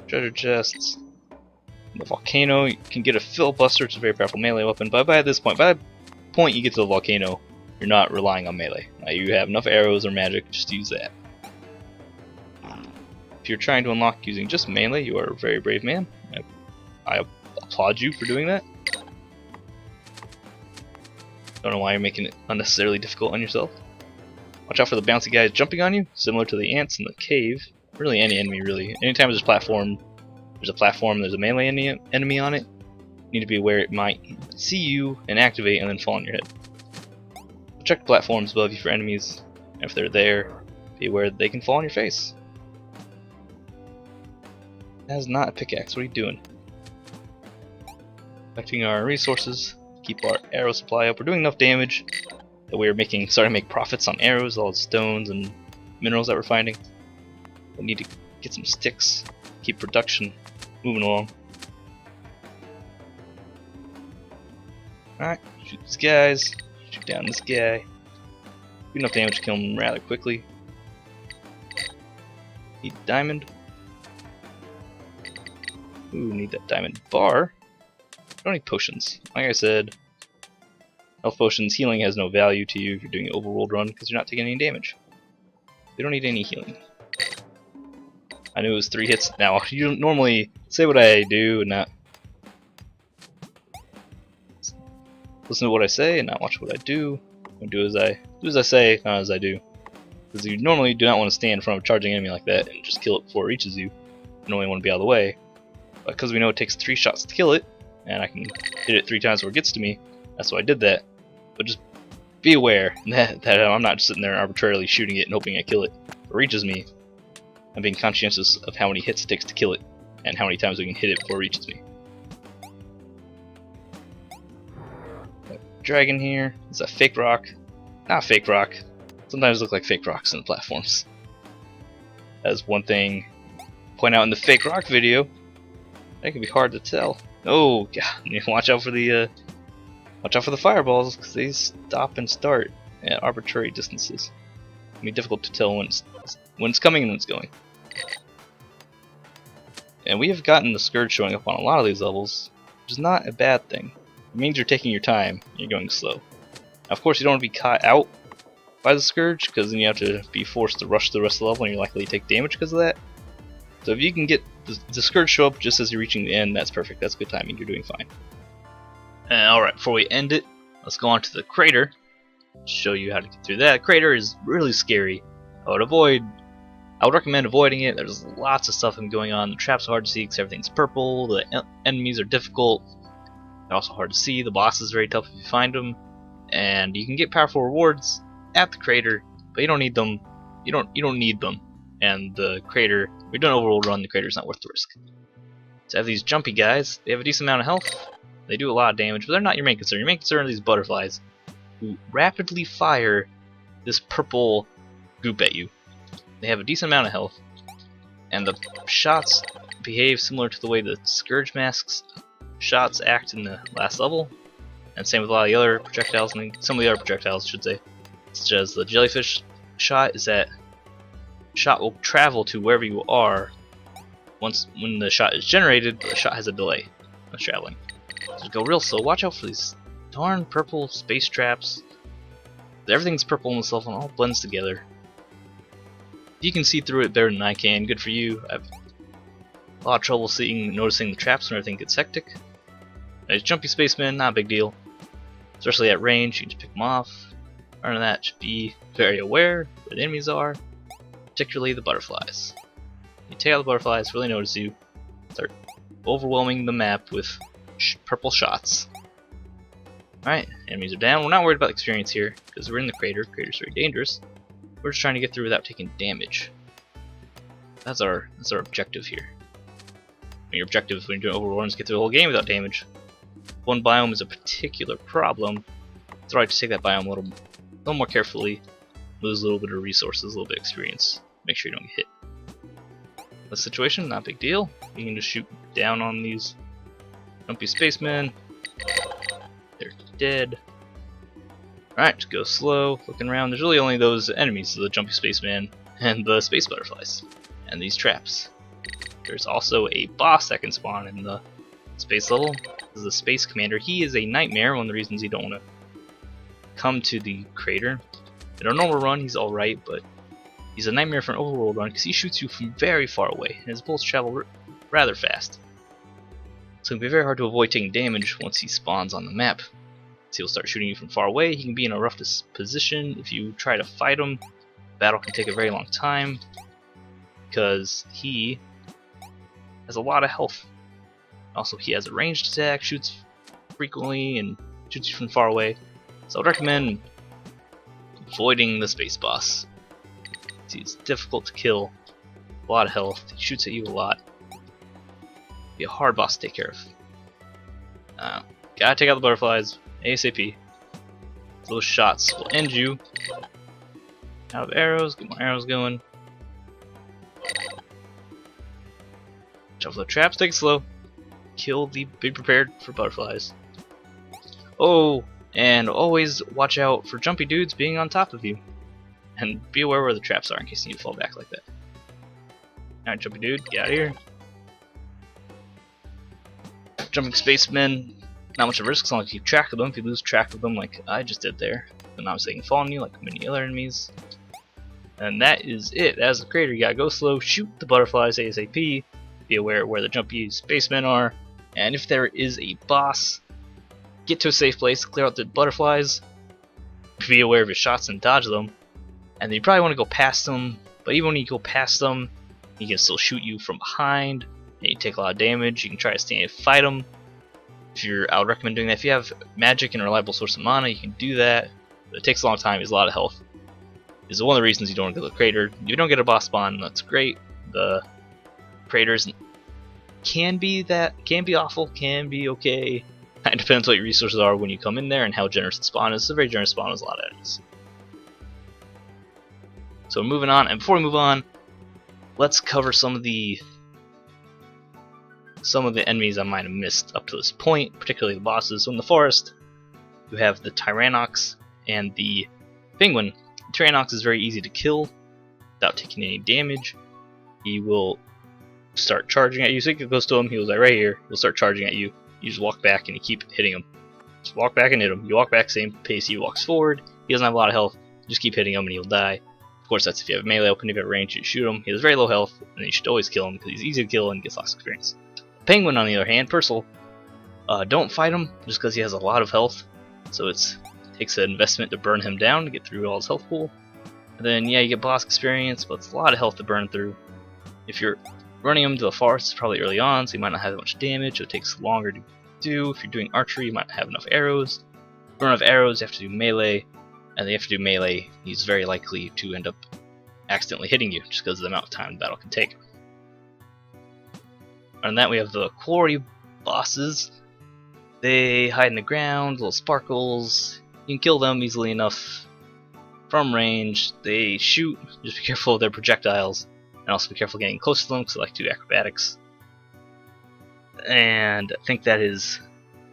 Treasure chests. The Volcano, you can get a filibuster. It's a very powerful melee weapon. But by the point you get to the Volcano, you're not relying on melee. You have enough arrows or magic, just use that. If you're trying to unlock using just melee, you are a very brave man. I applaud you for doing that. Don't know why you're making it unnecessarily difficult on yourself. Watch out for the bouncy guys jumping on you, similar to the ants in the cave. Really, any enemy, really. Anytime there's a platform, there's a melee enemy on it, you need to be aware it might see you and activate and then fall on your head. Check the platforms above you for enemies, and if they're there, be aware that they can fall on your face. That is not a pickaxe, what are you doing? Collecting our resources, keep our arrow supply up. We're doing enough damage that we're starting to make profits on arrows, all the stones and minerals that we're finding. We need to get some sticks, keep production moving along. Alright, shoot these guys, shoot down this guy. Do enough damage to kill him rather quickly. Need diamond. Ooh, need that diamond bar. Don't need potions. Like I said, health potions, healing has no value to you if you're doing an overworld run because you're not taking any damage. You don't need any healing. I knew it was 3 hits. Now, you don't normally say what I do and not listen to what I say and not watch what I do. And do as I say, not as I do. Because you normally do not want to stand in front of a charging enemy like that and just kill it before it reaches you. You normally want to be out of the way. But because we know it takes 3 shots to kill it, and I can hit it 3 times before it gets to me, that's why I did that. But just be aware that I'm not just sitting there arbitrarily shooting it and hoping I kill it. If it reaches me, I'm being conscientious of how many hits it takes to kill it, and how many times we can hit it before it reaches me. Dragon here. It's a fake rock. Not fake rock. Sometimes look like fake rocks in the platforms. That's one thing to point out in the fake rock video. That can be hard to tell. Oh god! Watch out for the fireballs because they stop and start at arbitrary distances. It can be difficult to tell when it's coming and when it's going. And we have gotten the Scourge showing up on a lot of these levels, which is not a bad thing. It means you're taking your time and you're going slow. Now, of course, you don't want to be caught out by the Scourge, because then you have to be forced to rush the rest of the level and you're likely to take damage because of that. So if you can get the Scourge show up just as you're reaching the end, that's perfect. That's good timing. You're doing fine. Alright, before we end it, let's go on to the crater. Show you how to get through that. Crater is really scary. I would recommend avoiding it. There's lots of stuff going on. The traps are hard to see because everything's purple. The enemies are difficult. They're also hard to see. The boss is very tough if you find them. And you can get powerful rewards at the crater, but you don't need them. You don't need them. And the crater, if you're doing an overworld run, the crater's not worth the risk. So I have these jumpy guys. They have a decent amount of health. They do a lot of damage, but they're not your main concern. Your main concern are these butterflies who rapidly fire this purple goop at you. They have a decent amount of health, and the shots behave similar to the way the Scourge Mask's shots act in the last level, and same with a lot of the other projectiles, and some of the other projectiles, I should say, such as the jellyfish shot. Is that shot will travel to wherever you are when the shot is generated, but the shot has a delay of traveling. So go real slow. Watch out for these darn purple space traps. Everything's purple in this level and all blends together. You can see through it better than I can. Good for you. I have a lot of trouble noticing the traps when everything gets hectic. There's jumpy spacemen, not a big deal. Especially at range, you can just pick them off. Other than that, just be very aware where the enemies are, particularly the butterflies. You take out the butterflies, really notice you, start overwhelming the map with purple shots. Alright, enemies are down. We're not worried about experience here, because we're in the crater. The crater's very dangerous. We're just trying to get through without taking damage. That's our objective here. Your objective when you're doing Overworld is get through the whole game without damage. One biome is a particular problem. It's alright to take that biome a little more carefully, lose a little bit of resources, a little bit of experience, make sure you don't get hit. This situation, not a big deal. You can just shoot down on these jumpy spacemen. They're dead. Alright, just go slow, looking around. There's really only those enemies, the jumpy spaceman and the space butterflies, and these traps. There's also a boss that can spawn in the space level. This is the space commander. He is a nightmare, one of the reasons you don't want to come to the crater. In a normal run, he's alright, but he's a nightmare for an overworld run because he shoots you from very far away, and his bullets travel rather fast. So it'll be very hard to avoid taking damage once he spawns on the map. So he'll start shooting you from far away. He can be in a rough position. If you try to fight him, the battle can take a very long time because he has a lot of health. Also, he has a ranged attack, shoots frequently, and shoots you from far away. So I'd recommend avoiding the space boss. He's difficult to kill, a lot of health, he shoots at you a lot. Be a hard boss to take care of. Gotta take out the butterflies ASAP. Those shots will end you. Out of arrows, get more arrows going. Watch out for the traps, take it slow. Be prepared for butterflies. Oh, and always watch out for jumpy dudes being on top of you. And be aware where the traps are in case you need to fall back like that. Alright, jumpy dude, get out of here. Jumping spacemen, not much of a risk as long as you keep track of them. If you lose track of them like I just did there, then obviously they can fall on you like many other enemies. And that is it. As the creator, you gotta go slow, shoot the butterflies ASAP, be aware where the jumpy spacemen are, and if there is a boss, get to a safe place, clear out the butterflies, be aware of your shots and dodge them. And then you probably want to go past them, but even when you go past them, he can still shoot you from behind, and you take a lot of damage. You can try to stand and fight them. I would recommend doing that. If you have magic and a reliable source of mana, you can do that. But it takes a long time, it's a lot of health. This is one of the reasons you don't want to go to the crater. If you don't get a boss spawn, that's great. The craters can be awful, can be okay. It depends what your resources are when you come in there and how generous the spawn is. It's a very generous spawn with a lot of enemies. So moving on, and before we move on, let's cover some of the enemies I might have missed up to this point, particularly the bosses. So in the forest, you have the Tyrannox and the Penguin. The Tyrannox is very easy to kill without taking any damage. He will start charging at you. So you can go to him, he was like right here, he'll start charging at you. You just walk back and you keep hitting him. Just walk back and hit him. You walk back same pace he walks forward. He doesn't have a lot of health. You just keep hitting him and he'll die. Of course, that's if you have melee open. If you have range, you shoot him. He has very low health, and you should always kill him because he's easy to kill and gets lots of experience. Penguin, on the other hand, Purcell, don't fight him just because he has a lot of health. So it takes an investment to burn him down to get through all his health pool. And then, yeah, you get boss experience, but it's a lot of health to burn through. If you're running him to the forest, it's probably early on, so you might not have that much damage. So it takes longer to do. If you're doing archery, you might not have enough arrows. If you don't have arrows, you have to do melee. And if you do melee, he's very likely to end up accidentally hitting you just because of the amount of time the battle can take. Other than that, we have the Quarry bosses. They hide in the ground, little sparkles. You can kill them easily enough from range. They shoot, just be careful of their projectiles, and also be careful getting close to them because they like to do acrobatics. And I think that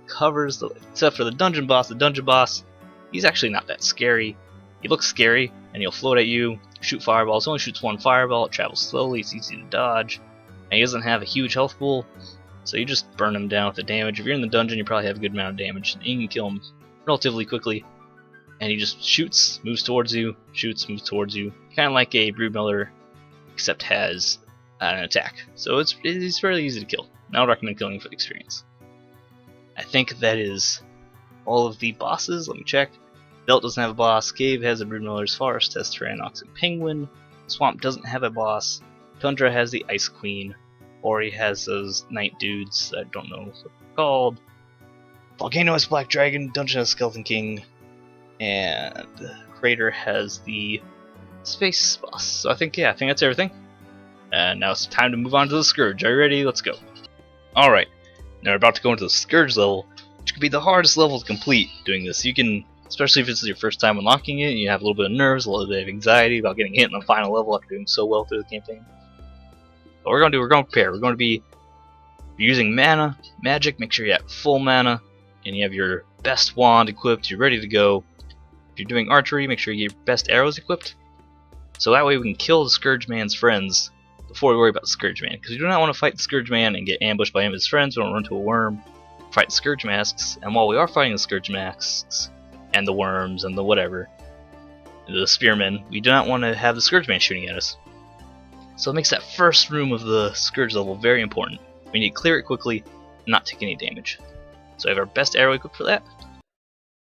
covers except for the dungeon boss. The dungeon boss, he's actually not that scary. He looks scary, and he'll float at you, shoot fireballs. He only shoots one fireball, it travels slowly, it's easy to dodge, and he doesn't have a huge health pool, so you just burn him down with the damage. If you're in the dungeon, you probably have a good amount of damage, and you can kill him relatively quickly. And he just shoots, moves towards you, shoots, moves towards you, kind of like a broodmother, except has an attack. So it's fairly easy to kill. I would recommend killing him for the experience. I think that is all of the bosses. Let me check. Belt doesn't have a boss. Cave has a broodmother's. Forest has Tyrannox and Penguin. Swamp doesn't have a boss. Tundra has the Ice Queen. Ori has those night dudes. I don't know what they're called. Volcano has Black Dragon. Dungeon has Skeleton King. And Crater has the Space Boss. So I think that's everything. And now it's time to move on to the Scourge. Are you ready? Let's go. Alright, now we're about to go into the Scourge level, which could be the hardest level to complete doing this. You can, especially if this is your first time unlocking it, and you have a little bit of nerves, a little bit of anxiety about getting hit in the final level after doing so well through the campaign. What we're going to do, we're going to prepare. We're going to be using mana, magic, make sure you have full mana, and you have your best wand equipped, you're ready to go. If you're doing archery, make sure you get your best arrows equipped, so that way we can kill the Scourge Man's friends before we worry about the Scourge Man, because we do not want to fight the Scourge Man and get ambushed by him and his friends. We don't run into a worm, fight the Scourge Masks, and while we are fighting the Scourge Masks, and the worms, and the whatever, the spearmen, we do not want to have the Scourge Man shooting at us. So it makes that first room of the Scourge level very important. We need to clear it quickly and not take any damage. So we have our best arrow equipped for that.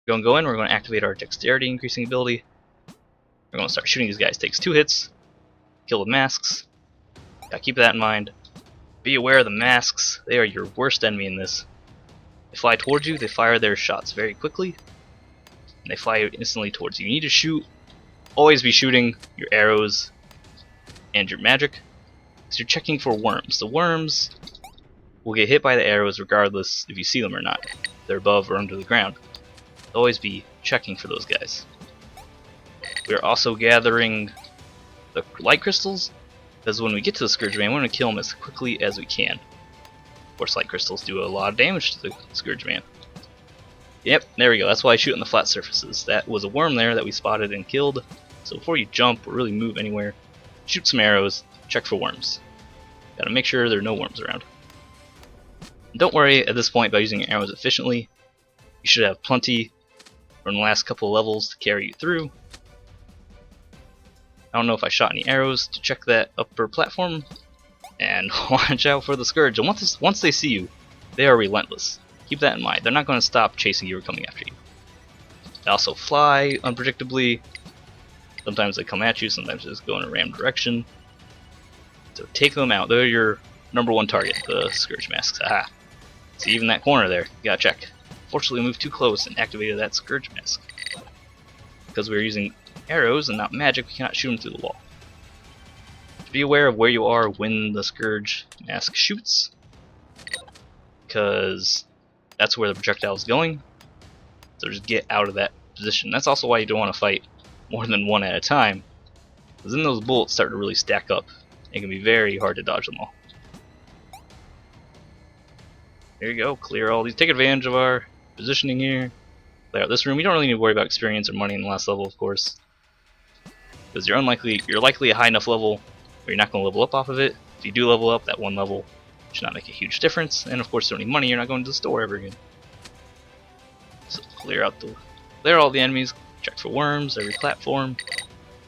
We're going to go in, we're going to activate our dexterity increasing ability. We're going to start shooting these guys. Takes 2 hits, kill the masks. Gotta keep that in mind. Be aware of the masks, they are your worst enemy in this. They fly towards you, they fire their shots very quickly, and they fly instantly towards you. You need to shoot, always be shooting your arrows and your magic, because you're checking for worms. The worms will get hit by the arrows regardless if you see them or not. They're above or under the ground. Always be checking for those guys. We are also gathering the light crystals, because when we get to the Scourge Man, we want to kill him as quickly as we can. Of course, light crystals do a lot of damage to the Scourge Man. Yep, there we go. That's why I shoot on the flat surfaces. That was a worm there that we spotted and killed. So before you jump or really move anywhere, shoot some arrows, check for worms. Gotta make sure there are no worms around. And don't worry at this point about using your arrows efficiently. You should have plenty from the last couple of levels to carry you through. I don't know if I shot any arrows to check that upper platform, and watch out for the Scourge. And once they see you, they are relentless. Keep that in mind. They're not going to stop chasing you or coming after you. They also fly unpredictably. Sometimes they come at you, sometimes they just go in a random direction. So take them out. They're your #1 target, the Scourge Masks. Aha. See, even that corner there, you gotta check. Fortunately, we moved too close and activated that Scourge Mask. Because we were using arrows and not magic, we cannot shoot them through the wall. Be aware of where you are when the Scourge Mask shoots, because that's where the projectile is going. So just get out of that position. That's also why you don't want to fight more than one at a time, because then those bullets start to really stack up. It can be very hard to dodge them all. There you go, clear all these. Take advantage of our positioning here. Clear out this room. You don't really need to worry about experience or money in the last level, of course, because you're likely a high enough level where you're not going to level up off of it. If you do level up, that one level should not make a huge difference. And of course, if you don't need money, you're not going to the store ever again. So clear all the enemies. Check for worms, every platform.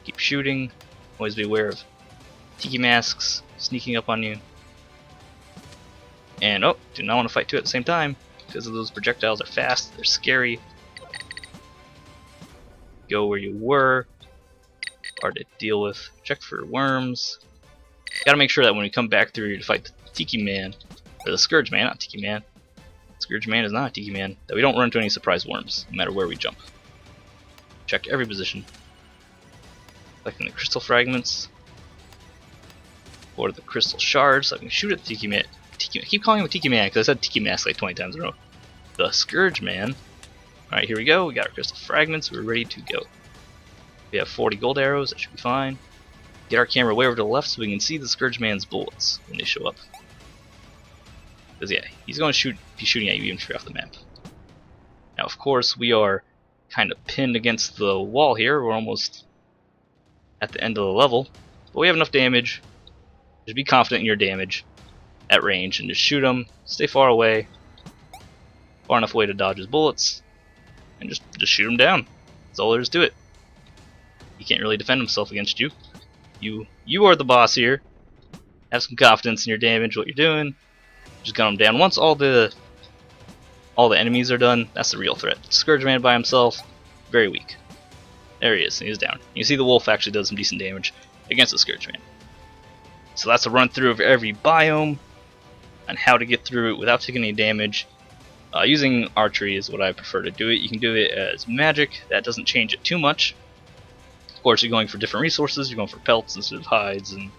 Keep shooting. Always be aware of tiki masks sneaking up on you. And oh, do not want to fight two at the same time, because of those projectiles are fast, they're scary. Go where you were. Hard to deal with. Check for worms. Gotta make sure that when we come back through to fight the Tiki Man, or the Scourge Man, not Tiki Man. Scourge Man is not a Tiki Man. That we don't run into any surprise worms, no matter where we jump. Check every position. Collecting the crystal fragments. Or the crystal shards, so I can shoot at the Tiki Man. I keep calling him a Tiki Man because I said Tiki Mask like 20 times in a row. The Scourge Man. Alright, here we go. We got our crystal fragments. We're ready to go. We have 40 gold arrows. That should be fine. Get our camera way over to the left so we can see the Scourge Man's bullets when they show up. Because yeah, he's going to be shooting at you even straight off the map. Now, of course, we are kind of pinned against the wall here. We're almost at the end of the level. But we have enough damage. Just be confident in your damage at range and just shoot him. Stay far away. Far enough away to dodge his bullets. And just shoot him down. That's all there is to it. He can't really defend himself against you. You are the boss here. Have some confidence in your damage, what you're doing. Just gun him down. Once all the enemies are done, that's the real threat. Scourge Man by himself, very weak. There he is, he's down. You see the wolf actually does some decent damage against the Scourge Man. So that's a run through of every biome and how to get through it without taking any damage. Using archery is what I prefer to do it. You can do it as magic, that doesn't change it too much. Of course, you're going for different resources, you're going for pelts instead of hides and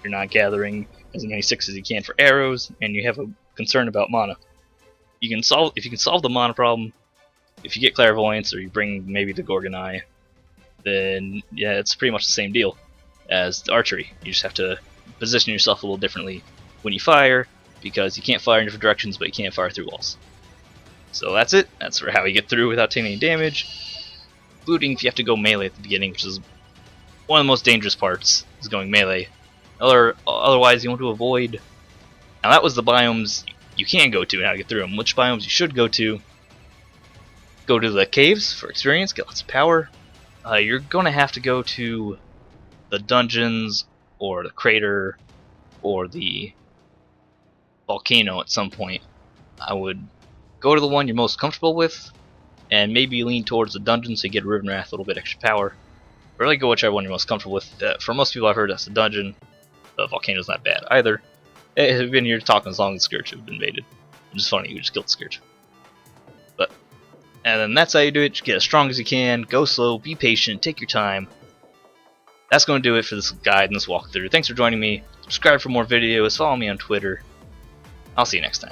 you're not gathering as many 6s as you can for arrows, and you have a concern about mana. If you can solve the mana problem, if you get clairvoyance or you bring maybe the Gorgon eye, then yeah, it's pretty much the same deal as the archery. You just have to position yourself a little differently when you fire, because you can't fire in different directions, but you can't fire through walls. So that's it. That's for how you get through without taking any damage. Including if you have to go melee at the beginning, which is one of the most dangerous parts, is going melee. Otherwise, you want to avoid. Now that was the biomes you can go to and how to get through them. Which biomes you should go to? Go to the caves for experience, get lots of power. You're going to have to go to the dungeons or the crater or the volcano at some point. I would go to the one you're most comfortable with, and maybe lean towards the dungeon so you get Riven Wrath, a little bit extra power. Really go whichever one you're most comfortable with. For most people I've heard that's the dungeon. The volcano's not bad either. I've been here talking as long as the Scourge have been invaded. Which is funny, you just killed the Scourge. And then that's how you do it. Just get as strong as you can, go slow, be patient, take your time. That's going to do it for this guide and this walkthrough. Thanks for joining me. Subscribe for more videos, follow me on Twitter. I'll see you next time.